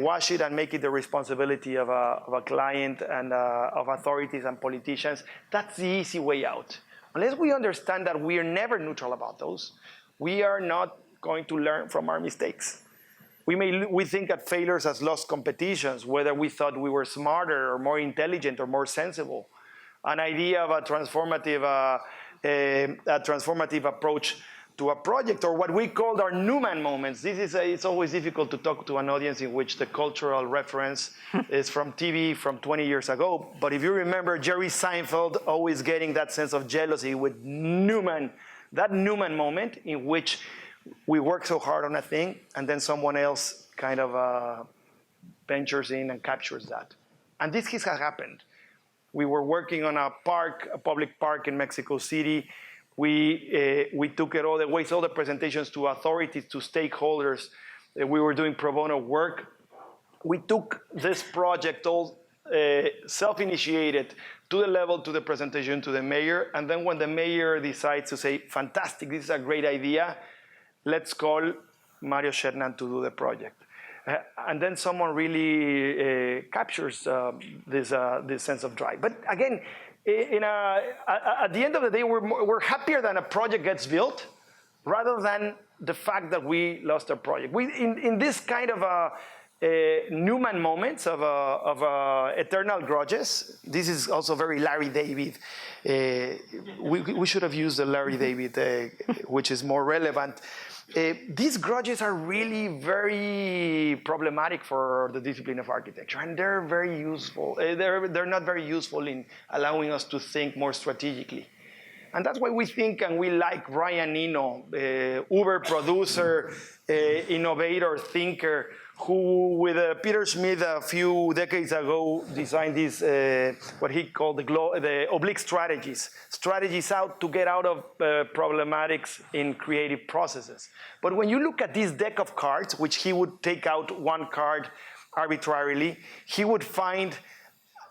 wash it and make it the responsibility of a client and of authorities and politicians. That's the easy way out. Unless we understand that we are never neutral about those, we are not going to learn from our mistakes. We think at failures as lost competitions, whether we thought we were smarter or more intelligent or more sensible. An idea of a transformative approach to a project, or what we called our Newman moments. It's always difficult to talk to an audience in which the cultural reference is from TV from 20 years ago. But if you remember Jerry Seinfeld always getting that sense of jealousy with Newman, that Newman moment in which we work so hard on a thing and then someone else kind of ventures in and captures that. And this has happened. We were working on a public park in Mexico City. We took it all the way, all the presentations to authorities, to stakeholders. We were doing pro bono work. We took this project all self-initiated to the presentation to the mayor. And then when the mayor decides to say, fantastic, this is a great idea, let's call Mario Shernan to do the project. And then someone really captures this sense of drive. But again, at the end of the day, we're happier that a project gets built rather than the fact that we lost our project. In this kind of Newman moments of eternal grudges, this is also very Larry David. We should have used the Larry David, which is more relevant. These grudges are really very problematic for the discipline of architecture, and they're very useful. They're not very useful in allowing us to think more strategically. And that's why we think and we like Brian Eno, Uber producer, innovator, thinker, who with Peter Smith a few decades ago designed this, what he called the oblique strategies out to get out of problematics in creative processes. But when you look at this deck of cards, which he would take out one card arbitrarily, he would find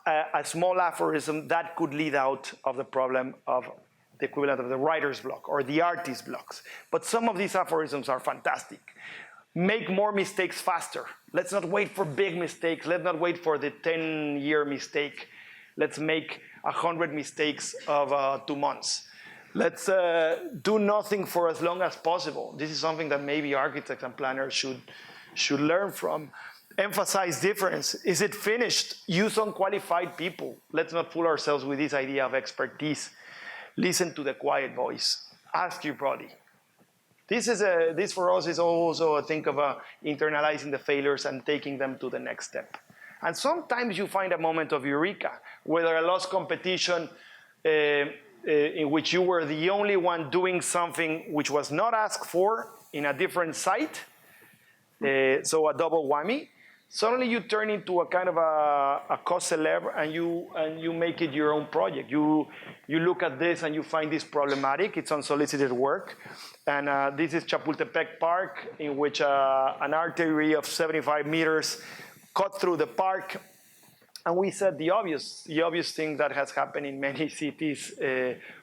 a small aphorism that could lead out of the problem of the equivalent of the writer's block or the artist's blocks. But some of these aphorisms are fantastic. Make more mistakes faster. Let's not wait for big mistakes. Let's not wait for the 10-year mistake. Let's make 100 mistakes of 2 months. Let's do nothing for as long as possible. This is something that maybe architects and planners should learn from. Emphasize difference. Is it finished? Use unqualified people. Let's not fool ourselves with this idea of expertise. Listen to the quiet voice. Ask your body. This for us is also a thing of internalizing the failures and taking them to the next step. And sometimes you find a moment of eureka, whether a lost competition in which you were the only one doing something which was not asked for in a different site, so a double whammy. Suddenly you turn into a kind of a cause célèbre and you make it your own project. You look at this and you find this problematic. It's unsolicited work. And this is Chapultepec Park, in which an artery of 75 meters cut through the park. And we said the obvious thing that has happened in many cities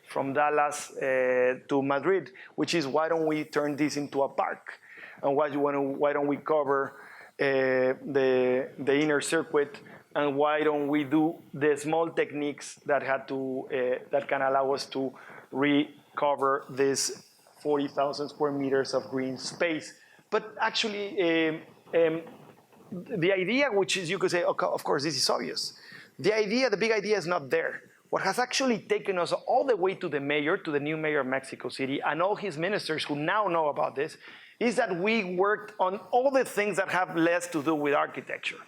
from Dallas to Madrid, which is why don't we turn this into a park? And why don't we cover the inner circuit, and why don't we do the small techniques that can allow us to recover this 40,000 square meters of green space? But actually, the idea, which is you could say, okay, of course, this is obvious. The big idea is not there. What has actually taken us all the way to the mayor, to the new mayor of Mexico City, and all his ministers who now know about this, is that we worked on all the things that have less to do with architecture.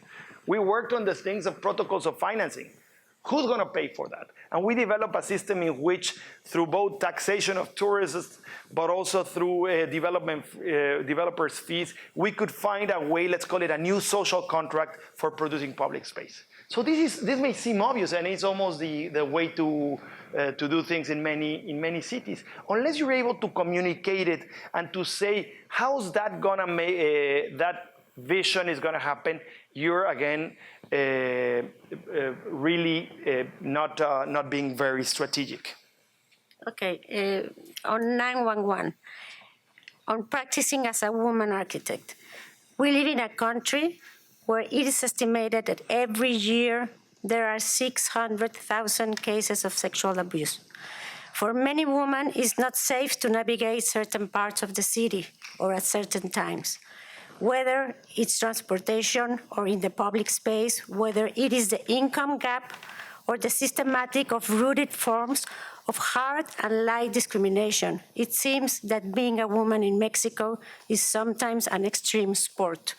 We worked on the things of protocols of financing. Who's going to pay for that? And we developed a system in which, through both taxation of tourists, but also through developers' fees, we could find a way, let's call it a new social contract for producing public space. So this may seem obvious, and it's almost the way to do things in many cities. Unless you're able to communicate it and to say, how's that gonna make, that vision is gonna happen, you're again really not being very strategic. Okay, on 911, on practicing as a woman architect, we live in a country where it is estimated that every year there are 600,000 cases of sexual abuse. For many women, it's not safe to navigate certain parts of the city or at certain times, whether it's transportation or in the public space, whether it is the income gap or the systematic of rooted forms of hard and light discrimination. It seems that being a woman in Mexico is sometimes an extreme sport.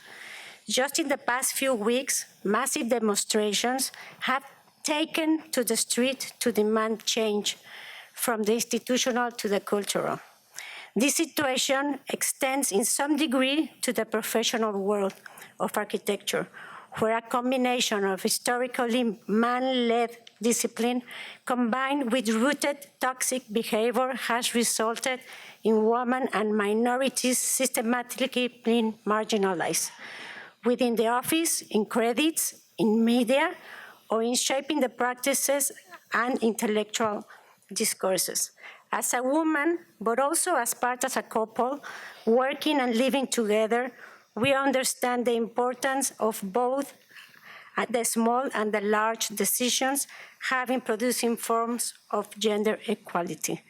Just in the past few weeks, massive demonstrations have taken to the street to demand change from the institutional to the cultural. This situation extends in some degree to the professional world of architecture, where a combination of historically man-led discipline combined with rooted toxic behavior has resulted in women and minorities systematically being marginalized within the office, in credits, in media, or in shaping the practices and intellectual discourses. As a woman, but also as part of a couple, working and living together, we understand the importance of both the small and the large decisions having producing forms of gender equality.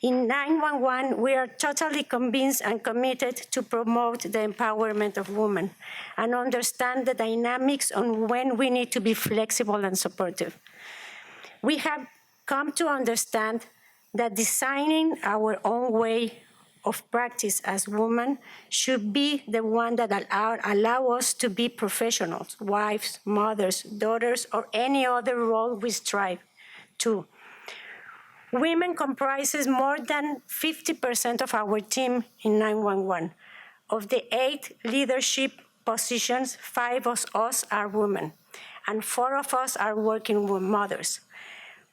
In 911, we are totally convinced and committed to promote the empowerment of women and understand the dynamics on when we need to be flexible and supportive. We have come to understand that designing our own way of practice as women should be the one that allow us to be professionals, wives, mothers, daughters, or any other role we strive to. Women comprises more than 50% of our team in 911. Of the 8 leadership positions, 5 of us are women, and 4 of us are working mothers.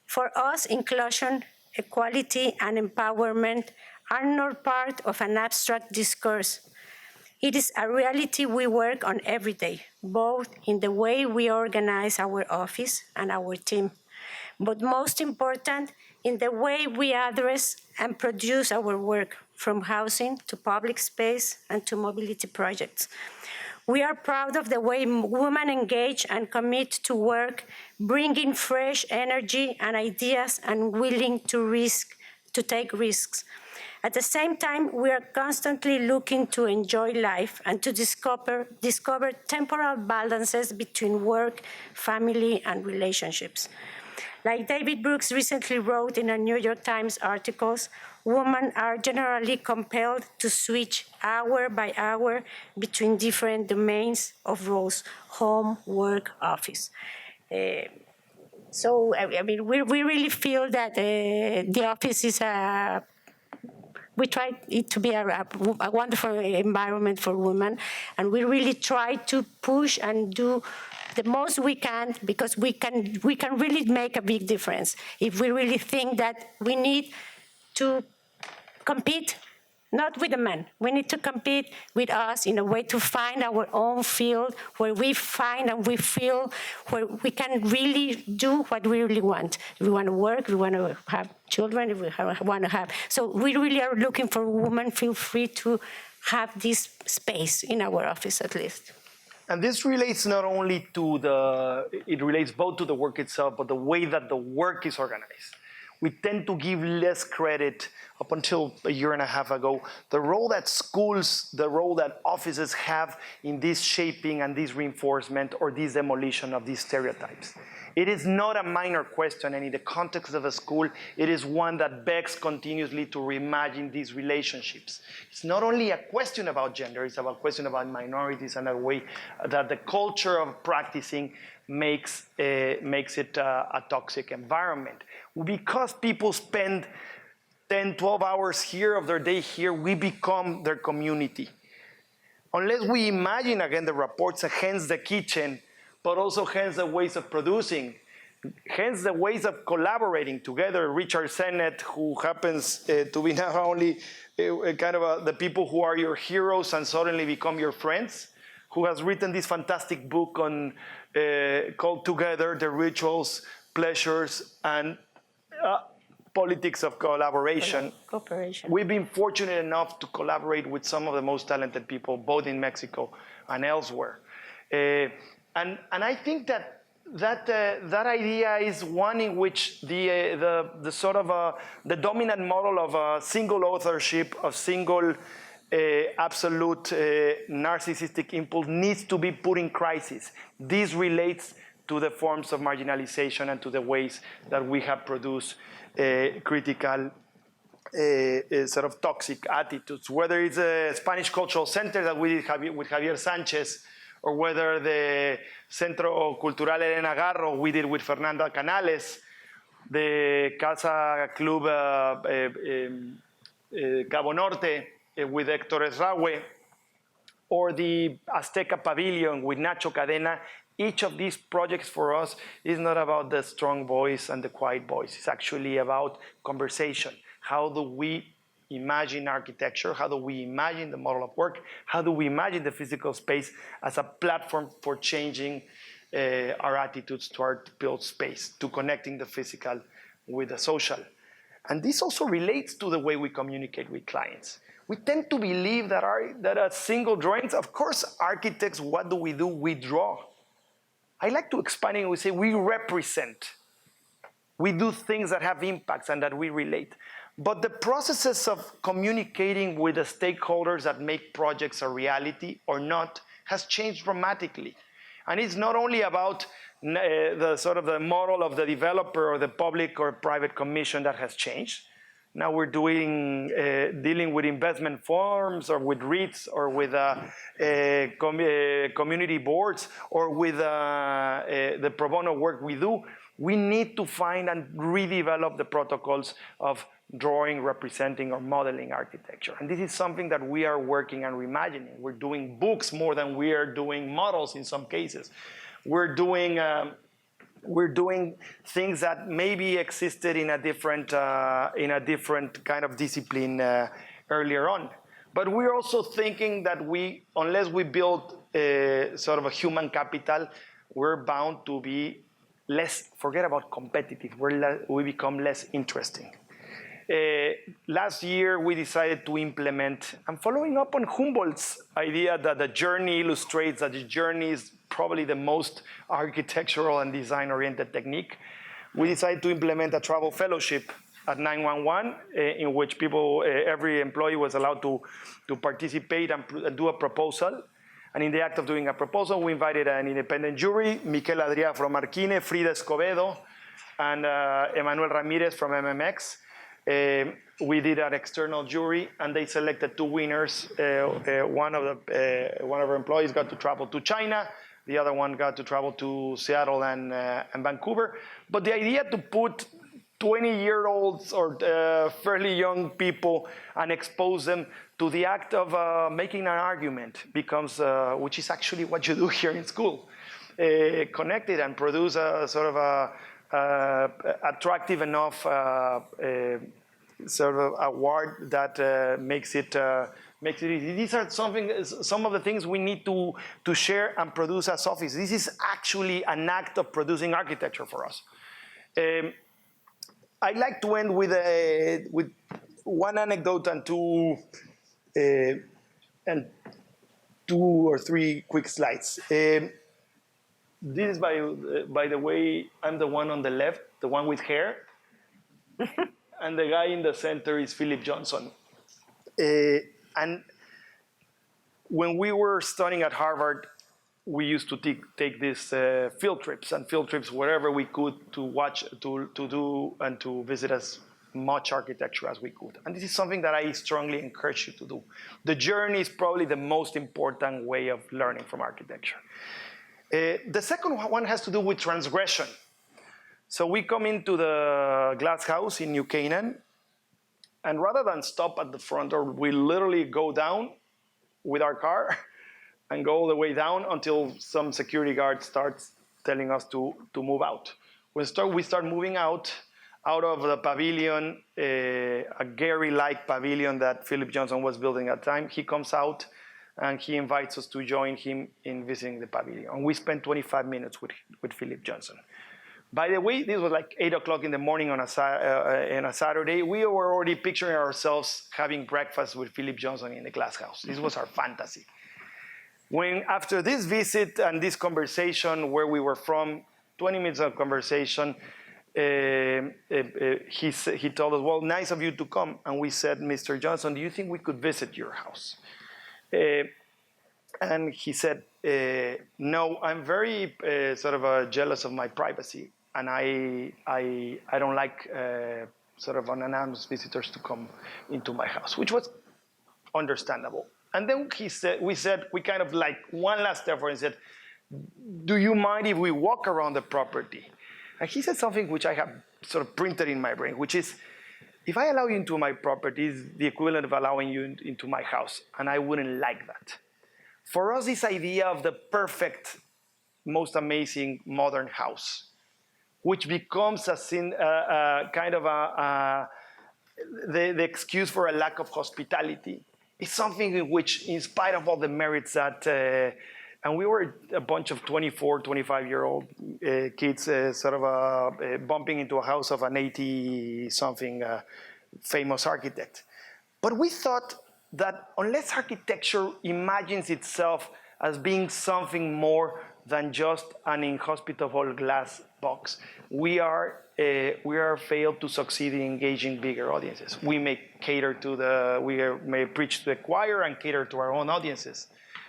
For us, inclusion, equality, and empowerment are not part of an abstract discourse. It is a reality we work on every day, both in the way we organize our office and our team, but most important, in the way we address and produce our work, from housing to public space and to mobility projects. We are proud of the way women engage and commit to work, bringing fresh energy and ideas and willing to take risks. At the same time, we are constantly looking to enjoy life and to discover temporal balances between work, family, and relationships. Like David Brooks recently wrote in a New York Times article, women are generally compelled to switch hour by hour between different domains of roles, home, work, office. So, I mean, we really feel that the office is we try it to be a wonderful environment for women, and we really try to push and do the most we can, because we can really make a big difference if we really think that we need to compete not with the men. We need to compete with us in a way to find our own field where we find and we feel where we can really do what we really want. We want to work, we want to have children, we want to have. So we really are looking for women. Feel free to have this space in our office at least. And this relates not only to it relates both to the work itself, but the way that the work is organized. We tend to give less credit, up until a year and a half ago, the role that schools, the role that offices have in this shaping and this reinforcement or this demolition of these stereotypes. It is not a minor question, and in the context of a school, it is one that begs continuously to reimagine these relationships. It's not only a question about gender, it's a question about minorities and the way that the culture of practicing makes it a toxic environment. Because people spend 10, 12 hours here of their day here, we become their community. Unless we imagine, again, the reports, hence the kitchen, but also hence the ways of producing, hence the ways of collaborating together. Richard Sennett, who happens to be not only the people who are your heroes and suddenly become your friends, who has written this fantastic book on called Together, the Rituals, Pleasures, and Politics of Collaboration. Cooperation. We've been fortunate enough to collaborate with some of the most talented people, both in Mexico and elsewhere. And I think that idea is one in which the sort of the dominant model of a single authorship, of single absolute narcissistic impulse needs to be put in crisis. This relates to the forms of marginalization and to the ways that we have produced critical sort of toxic attitudes, whether it's a Spanish Cultural Center that we did with Javier Sanchez, or whether the Centro Cultural Elena Garro we did with Fernanda Canales, the Casa Club Cabo Norte with Héctor Esraue, or the Azteca Pavilion with Nacho Cadena. Each of these projects for us is not about the strong voice and the quiet voice. It's actually about conversation. How do we imagine architecture? How do we imagine the model of work? How do we imagine the physical space as a platform for changing our attitudes toward built space, to connecting the physical with the social? And this also relates to the way we communicate with clients. We tend to believe that a single drawings, of course, architects, what do? We draw. I like to expand it and we say we represent. We do things that have impacts and that we relate. But the processes of communicating with the stakeholders that make projects a reality or not has changed dramatically. And it's not only about the sort of the model of the developer or the public or private commission that has changed. Now we're dealing with investment firms or with REITs or with community boards or with the pro bono work we do. We need to find and redevelop the protocols of drawing, representing, or modeling architecture. And this is something that we are working and reimagining. We're doing books more than we are doing models in some cases. We're doing things that maybe existed in a different kind of discipline earlier on. But we're also thinking that unless we build sort of a human capital, we're bound to be forget about competitive, we become less interesting. Last year, we decided to implement, and following up on Humboldt's idea that the journey illustrates that the journey is probably the most architectural and design-oriented technique, we decided to implement a travel fellowship at 911, in which every employee was allowed to participate and do a proposal. And in the act of doing a proposal, we invited an independent jury, Miquel Adrià from Arquine, Frida Escobedo, and Emmanuel Ramirez from MMX. We did an external jury, and they selected two winners. One of our employees got to travel to China. The other one got to travel to Seattle and Vancouver. But the idea to put 20-year-olds or fairly young people and expose them to the act of making an argument becomes, which is actually what you do here in school, connected and produce a sort of attractive enough sort of award that makes it easy. These are some of the things we need to share and produce as office. This is actually an act of producing architecture for us. I'd like to end with one anecdote and two or three quick slides. This is, by the way, I'm the one on the left, the one with hair. And the guy in the center is Philip Johnson. And when we were studying at Harvard, we used to take these field trips wherever we could to watch, to do, and to visit as much architecture as we could. And this is something that I strongly encourage you to do. The journey is probably the most important way of learning from architecture. The second one has to do with transgression. So we come into the glass house in New Canaan, and rather than stop at the front door, we literally go down with our car and go all the way down until some security guard starts telling us to move out. We start moving out of the pavilion, a Gehry-like pavilion that Philip Johnson was building at the time. He comes out and he invites us to join him in visiting the pavilion. And we spent 25 minutes with Philip Johnson. By the way, this was like 8 o'clock in the morning on a Saturday. We were already picturing ourselves having breakfast with Philip Johnson in the glass house. This was our fantasy. When after this visit and this conversation where we were from, 20 minutes of conversation, he told us, well, nice of you to come. And we said, Mr. Johnson, do you think we could visit your house? And he said, no, I'm very jealous of my privacy, and I don't like sort of unannounced visitors to come into my house, which was understandable. And then we kind of like one last effort and said, do you mind if we walk around the property? And he said something which I have sort of printed in my brain, which is, if I allow you into my property, it's the equivalent of allowing you into my house, and I wouldn't like that. For us, this idea of the perfect, most amazing modern house, which becomes the excuse for a lack of hospitality, is something in which, in spite of all the merits that, and we were a bunch of 24, 25-year-old kids bumping into a house of an 80-something famous architect. But we thought that unless architecture imagines itself as being something more than just an inhospitable glass box, we are failed to succeed in engaging bigger audiences. We may may preach to the choir and cater to our own audiences.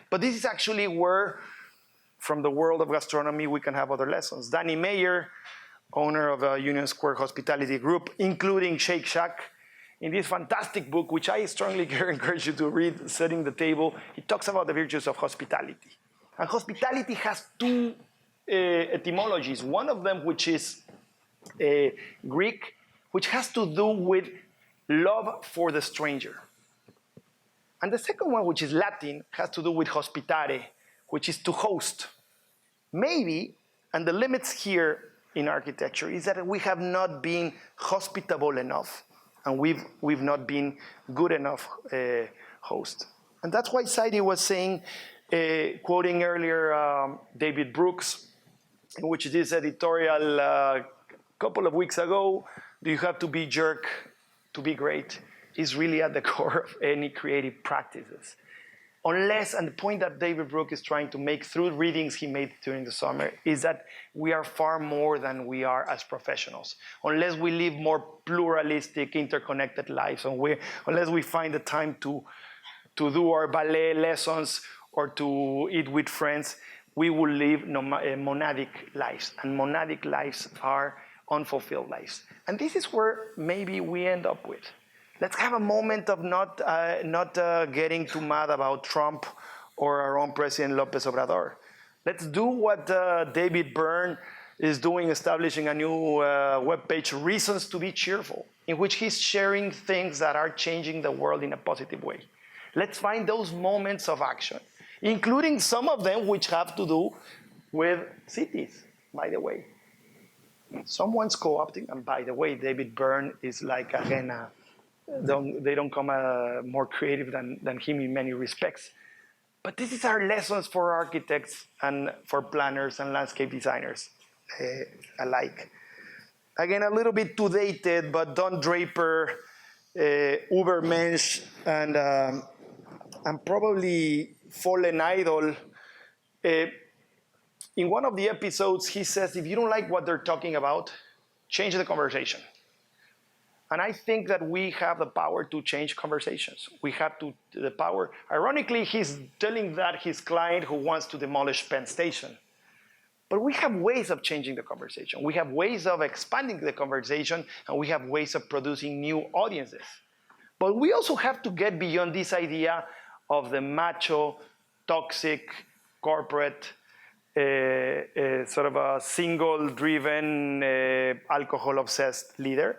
But this is actually where, from the world of gastronomy, we can have other lessons. Danny Meyer, owner of a Union Square Hospitality Group, including Shake Shack, in this fantastic book, which I strongly encourage you to read, Setting the Table, he talks about the virtues of hospitality. And hospitality has two etymologies. One of them, which is Greek, which has to do with love for the stranger. And the second one, which is Latin, has to do with hospitare, which is to host. Maybe, and the limits here in architecture is that we have not been hospitable enough, and we've not been good enough host. And that's why Saidee was saying, quoting earlier David Brooks, in which this editorial a couple of weeks ago, do you have to be jerk to be great, is really at the core of any creative practices. Unless, and the point that David Brooks is trying to make through readings he made during the summer, is that we are far more than we are as professionals. Unless we live more pluralistic, interconnected lives, and unless we find the time to do our ballet lessons or to eat with friends, we will live monadic lives. And monadic lives are unfulfilled lives. And this is where maybe we end up with. Let's have a moment of not getting too mad about Trump or our own President López Obrador. Let's do what David Byrne is doing, establishing a new webpage, Reasons to be Cheerful, in which he's sharing things that are changing the world in a positive way. Let's find those moments of action, including some of them which have to do with cities, by the way. Someone's co-opting, and by the way, David Byrne is like a they don't come more creative than him in many respects. But this is our lessons for architects and for planners and landscape designers alike. Again, a little bit too dated, but Don Draper, Ubermensch, and probably Fallen Idol. In one of the episodes, he says, if you don't like what they're talking about, change the conversation. And I think that we have the power to change conversations. We have the power. Ironically, he's telling that his client who wants to demolish Penn Station. But we have ways of changing the conversation. We have ways of expanding the conversation, and we have ways of producing new audiences. But we also have to get beyond this idea of the macho, toxic, corporate, sort of a single-driven, alcohol-obsessed leader.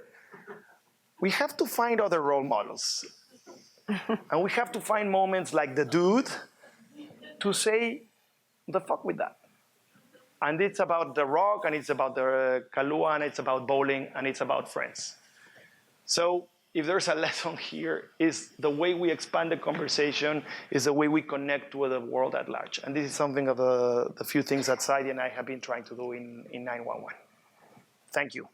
We have to find other role models. And we have to find moments like the dude to say, the fuck with that. And it's about the rock, and it's about the Kahlua, and it's about bowling, and it's about friends. So if there's a lesson here, is the way we expand the conversation is the way we connect with the world at large. And this is something of the few things that Saidee and I have been trying to do in 911. Thank you.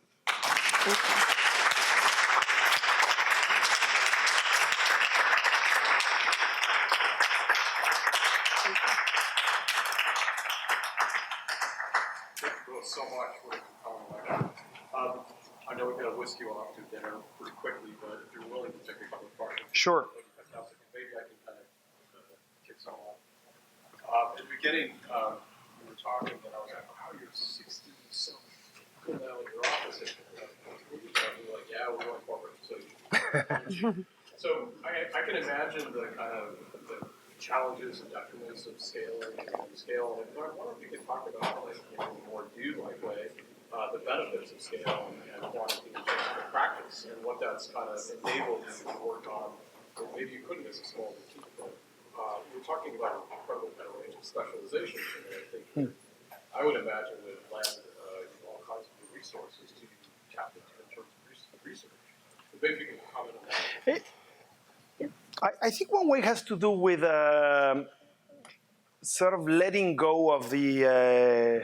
So much for the I know we've got to whisk you off to dinner pretty quickly, but if you're willing to take a couple of parts. Sure. Maybe I can kind of kick some off. At the beginning, we were talking, and I was like, wow, you're 60, so cool now in your office. And you're like, yeah, we want corporate. So I can imagine the kind of the challenges and detriments of scaling and scale. And I wonder if you could talk about, like, in a more do-like way, the benefits of scale and quantity in practice, and what that's kind of enabled you to work on. Or maybe you couldn't as a small boutique, but we're talking about an incredible kind of range of specializations, and I think I would imagine would lend all kinds of new resources to tap into in terms of research. So maybe you can comment on that. I think one way has to do with sort of letting go of the,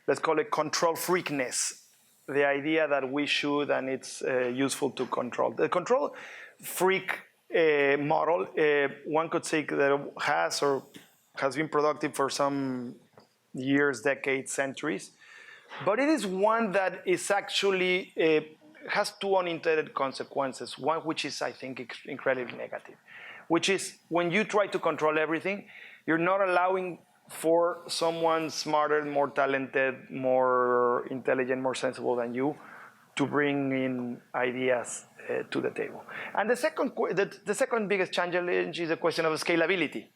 let's call it control freakness, the idea that we should and it's useful to control. The control freak model, one could say that has been productive for some years, decades, centuries, but it is one that is actually has two unintended consequences. One which is, I think, incredibly negative, which is when you try to control everything, you're not allowing for someone smarter, more talented, more intelligent, more sensible than you to bring in ideas to the table. And the second biggest challenge is the question of scalability.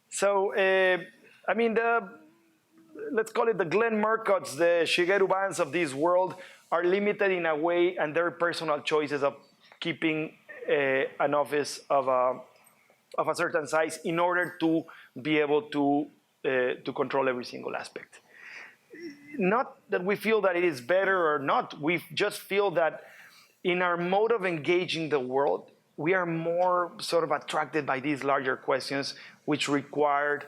So, I mean, let's call it the Glenn Murcotts, the Shigeru Bans of this world are limited in a way, and their personal choices of keeping an office of a certain size in order to be able to control every single aspect. Not that we feel that it is better or not, we just feel that in our mode of engaging the world, we are more sort of attracted by these larger questions which required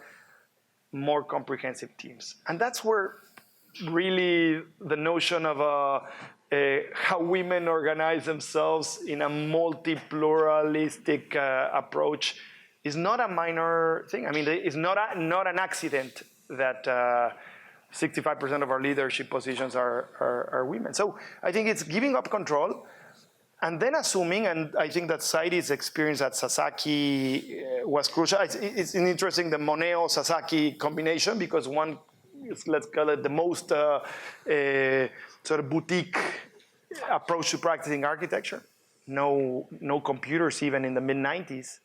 more comprehensive teams. And that's where really the notion of how women organize themselves in a multi-pluralistic approach is not a minor thing. I mean, it's not an accident that 65% of our leadership positions are women. So I think it's giving up control and then assuming, and I think that Saidee's experience at Sasaki was crucial. It's interesting, the Moneo-Sasaki combination, because one is, let's call it the most sort of boutique approach to practicing architecture. No computers even in the mid-90s.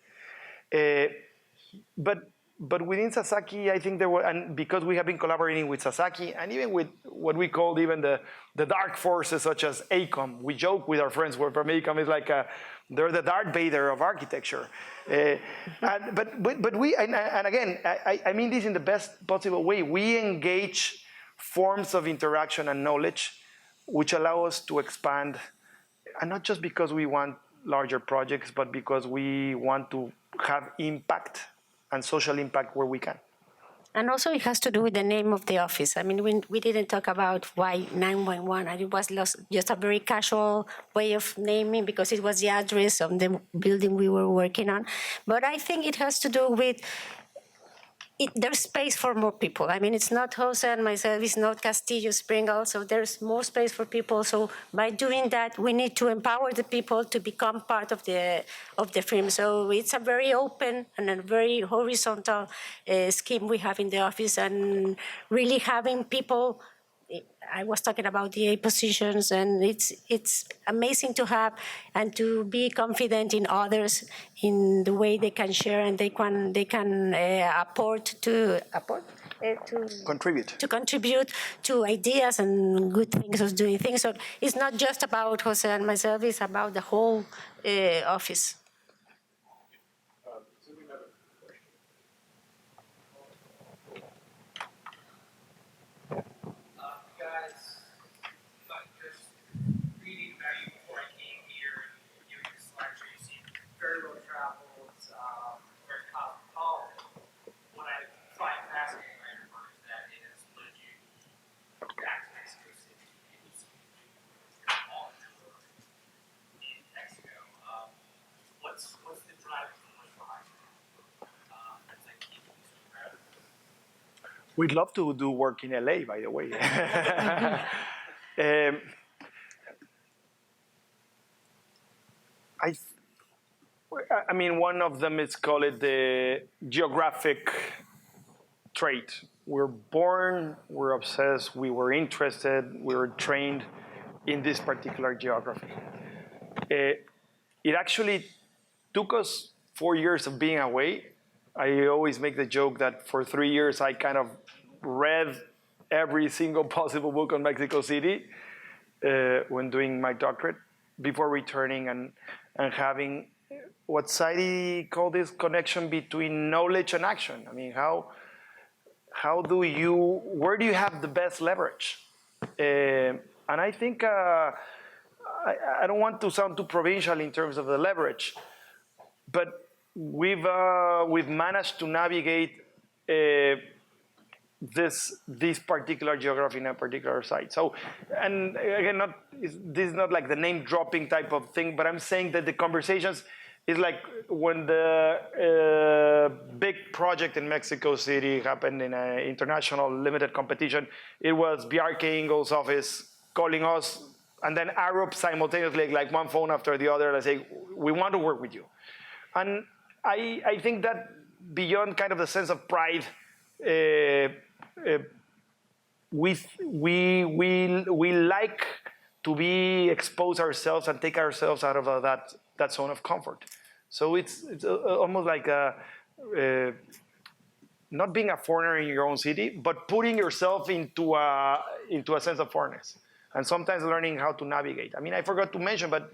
But within Sasaki, I think there were, and because we have been collaborating with Sasaki and even with what we called even the dark forces such as ACOM. We joke with our friends where from ACOM is like they're the Darth Vader of architecture. But we, and again, I mean this in the best possible way. We engage forms of interaction and knowledge which allow us to expand, and not just because we want larger projects, but because we want to have impact and social impact where we can. And also it has to do with the name of the office. I mean, we didn't talk about why 911, and it was just a very casual way of naming because it was the address of the building we were working on. But I think it has to do with there's space for more people. I mean, it's not Jose and myself, it's not Castillo, Springall, so there's more space for people. So by doing that, we need to empower the people to become part of the firm. So it's a very open and a very horizontal scheme we have in the office, and really having people. I was talking about the 8 positions, and it's amazing to have and to be confident in others in the way they can share and they can contribute to ideas and good things of doing things. So it's not just about Jose and myself; it's about the whole office. Very well traveled, very cosmopolitan. What I find fascinating about your work is that it has led you back to Mexico City and you see all tour in Mexico. What's the driving force behind that? That's like keeping you so proud. We'd love to do work in LA, by the way. I mean, one of them is called it the geographic trait. We're born, we're obsessed, we were interested, we were trained in this particular geography. It actually took us 4 years of being away. I always make the joke that for 3 years I kind of read every single possible book on Mexico City when doing my doctorate before returning and having what Saidee called this connection between knowledge and action. I mean, where do you have the best leverage? And I think, I don't want to sound too provincial in terms of the leverage, but we've managed to navigate this particular geography in a particular site. So, and again, this is not like the name dropping type of thing, but I'm saying that the conversations is like when the big project in Mexico City happened in an international limited competition. It was BRK Ingalls' office calling us, and then Arup simultaneously, like one phone after the other, and say, we want to work with you. And I think that beyond kind of the sense of pride, we like to expose ourselves and take ourselves out of that zone of comfort. So it's almost like not being a foreigner in your own city, but putting yourself into a sense of foreignness, and sometimes learning how to navigate. I mean, I forgot to mention, but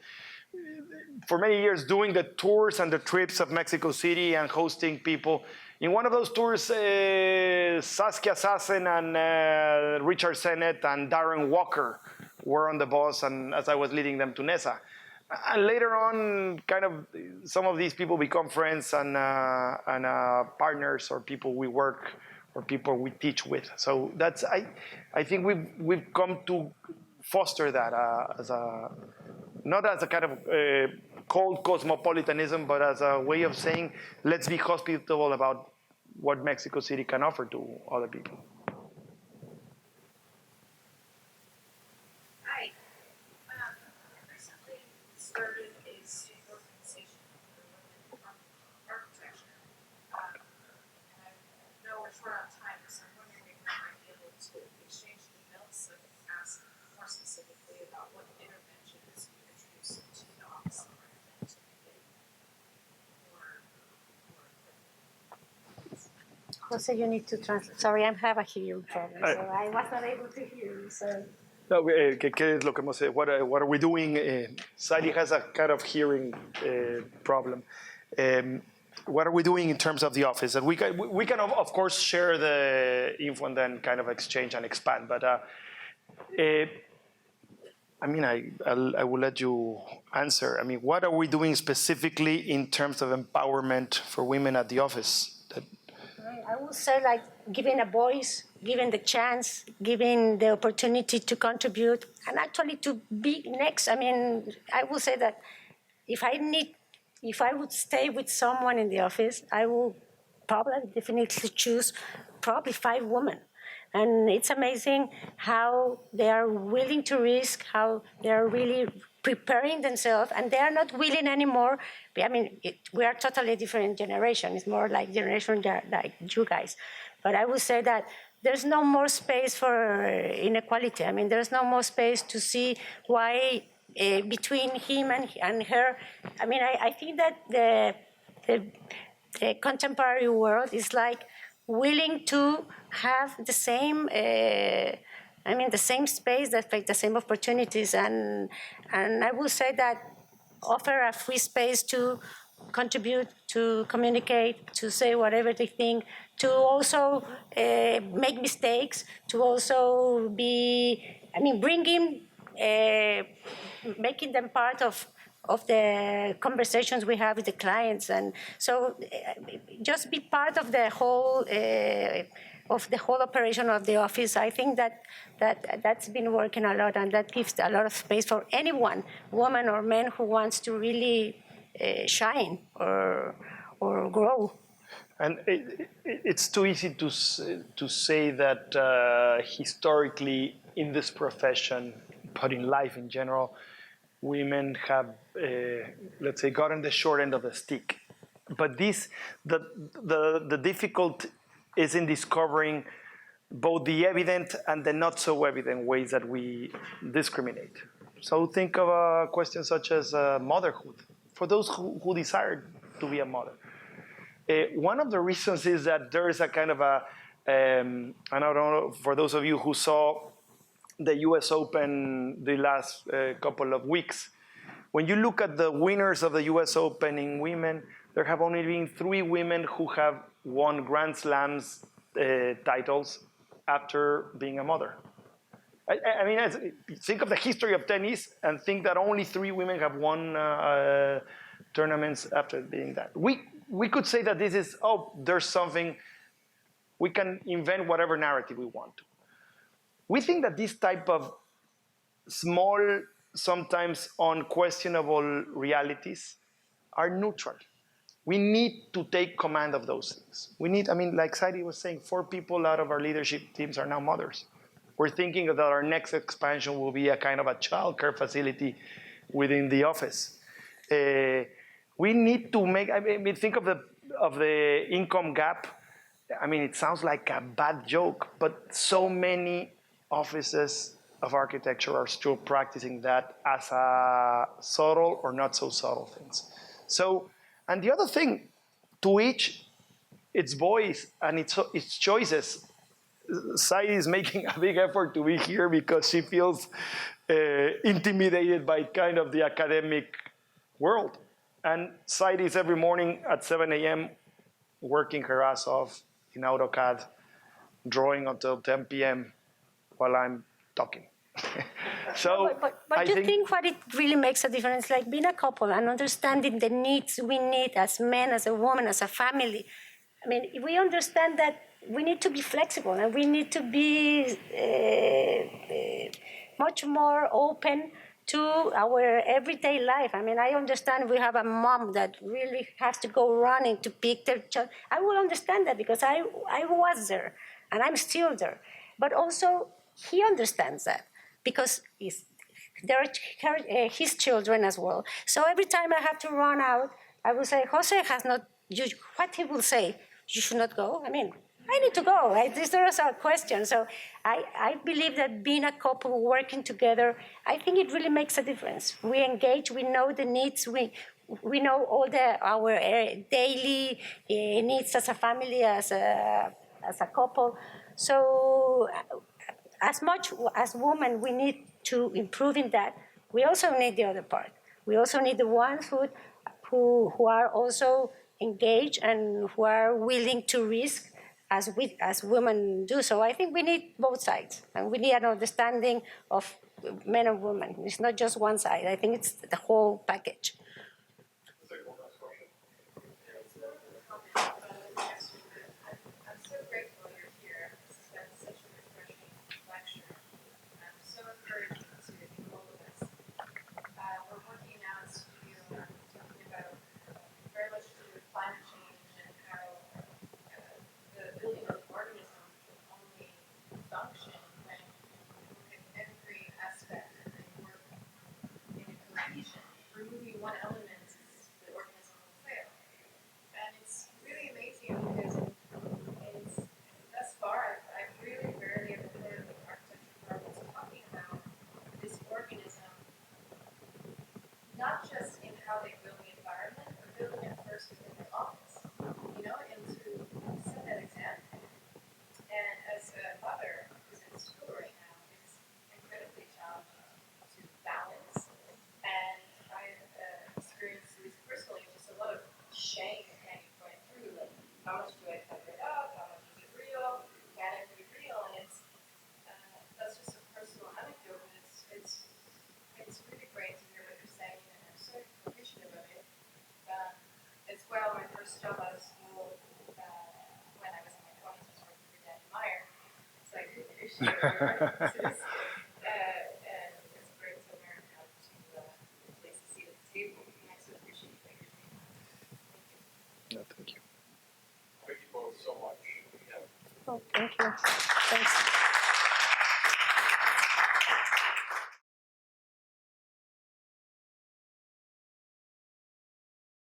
for many years doing the tours and the trips of Mexico City and hosting people. In one of those tours, Saskia Sassen and Richard Sennett and Darren Walker were on the bus, and as I was leading them to Nessa. And later on, kind of, some of these people become friends and partners, or people we work, or people we teach with. So that's, I think we've come to foster that not as a kind of cold cosmopolitanism, but as a way of saying, let's be hospitable about what Mexico City can offer to other people. Hi. Recently started a state organization for women in architecture. And I know we're short on time, so I'm wondering if I might be able to exchange emails and ask more specifically about what interventions you introduce into the office of architect to make it more Jose, you need to translate. Sorry, I have a hearing problem, so I was not able to hear you. So. No, ¿qué es lo que hemos, what are we doing? Saidee has a kind of hearing problem. What are we doing in terms of the office? And we can of course share the info and then kind of exchange and expand. But I mean, I will let you answer. I mean, what are we doing specifically in terms of empowerment for women at the office? I would say, like, giving a voice, giving the chance, giving the opportunity to contribute, and actually to be next. I mean, I would say that if I would stay with someone in the office, I will probably definitely choose probably 5 women. And it's amazing how they are willing to risk, how they are really preparing themselves, and they are not willing anymore. I mean, we are totally different generation. It's more like generation like you guys. But I would say that there's no more space for inequality. I mean, there's no more space to see why between him and her. I mean, I think that the contemporary world is like willing to have the same, the same space, the same opportunities, and I would say that offer a free space to contribute, to communicate, to say whatever they think, to also make mistakes, to also bringing, making them part of the conversations we have with the clients, and so just be part of the whole operation of the office. I think that's been working a lot, and that gives a lot of space for anyone, woman or man, who wants to really shine or grow. And it's too easy to say that historically in this profession, but in life in general, women have, let's say, gotten the short end of the stick. But the difficult is in discovering both the evident and the not so evident ways that we discriminate. So think of a question such as motherhood, for those who desire to be a mother. One of the reasons is that there is a kind of a, and I don't know, for those of you who saw the US Open the last couple of weeks, when you look at the winners of the US Open in women, there have only been 3 women who have won Grand Slams titles after being a mother. I mean, think of the history of tennis and think that only 3 women have won tournaments after being that. We could say that this is, oh, there's something, we can invent whatever narrative we want to. We think that this type of small, sometimes unquestionable realities are neutral. We need to take command of those things. We need, I mean, like Saidee was saying, 4 people out of our leadership teams are now mothers. We're thinking that our next expansion will be a kind of a childcare facility within the office. We need to make, I mean, think of the income gap. I mean, it sounds like a bad joke, but so many offices of architecture are still practicing that as a subtle or not so subtle things. So, and the other thing, to each its voice and its choices. Saidee is making a big effort to be here because she feels intimidated by kind of the academic world. And Saidee is every morning at 7 a.m. working her ass off in AutoCAD, drawing until 10 p.m. while I'm talking. So, but you think what it really makes a difference, like being a couple and understanding the needs we need as men, as a woman, as a family. I mean, if we understand that we need to be flexible and we need to be much more open to our everyday life. I mean, I understand we have a mom that really has to go running to pick their child. I will understand that because I was there and I'm still there. But also, he understands that because there are his children as well. So every time I have to run out, I will say, Jose has not, what he will say, you should not go. I mean, I need to go. There is a question. So I believe that being a couple working together, I think it really makes a difference. We engage, we know the needs, we know all our daily needs as a family, as a couple. So as much as women, we need to improve in that. We also need the other part. We also need the ones who are also engaged and who are willing to risk as women do. So I think we need both sides, and we need an understanding of men and women. It's not just one side. I think it's the whole package. I'm so grateful you're here. This has been such a refreshing lecture. I'm so encouraging to all of us. We're working now in Studio talking about very much to do with climate change and how the building of the organism can only function when you look at every aspect and then work in a cohesion. Removing one element, the organism will fail. And it's really amazing because thus far, I've really rarely ever heard of architecture firms talking about this organism, not just in how they build the environment, but building it first within their office, and to set that example. And as a mother who's in school right now, it's incredibly challenging to balance. And I've experienced, at least personally, just a lot of shame kind of going through, like, how much do I cover it up? How much is it real? Can it be real? And it's that's just a personal anecdote, but it's really great to hear what you're saying, and I'm so appreciative of it. As well, my first job out of school, when I was in my 20s, was working for Danny Meyer, so I do appreciate your references. And it's great to learn how to place a seat at the table, and I so appreciate what you're doing. Thank you. No, thank you. Thank you both so much. Yeah. Oh, thank you.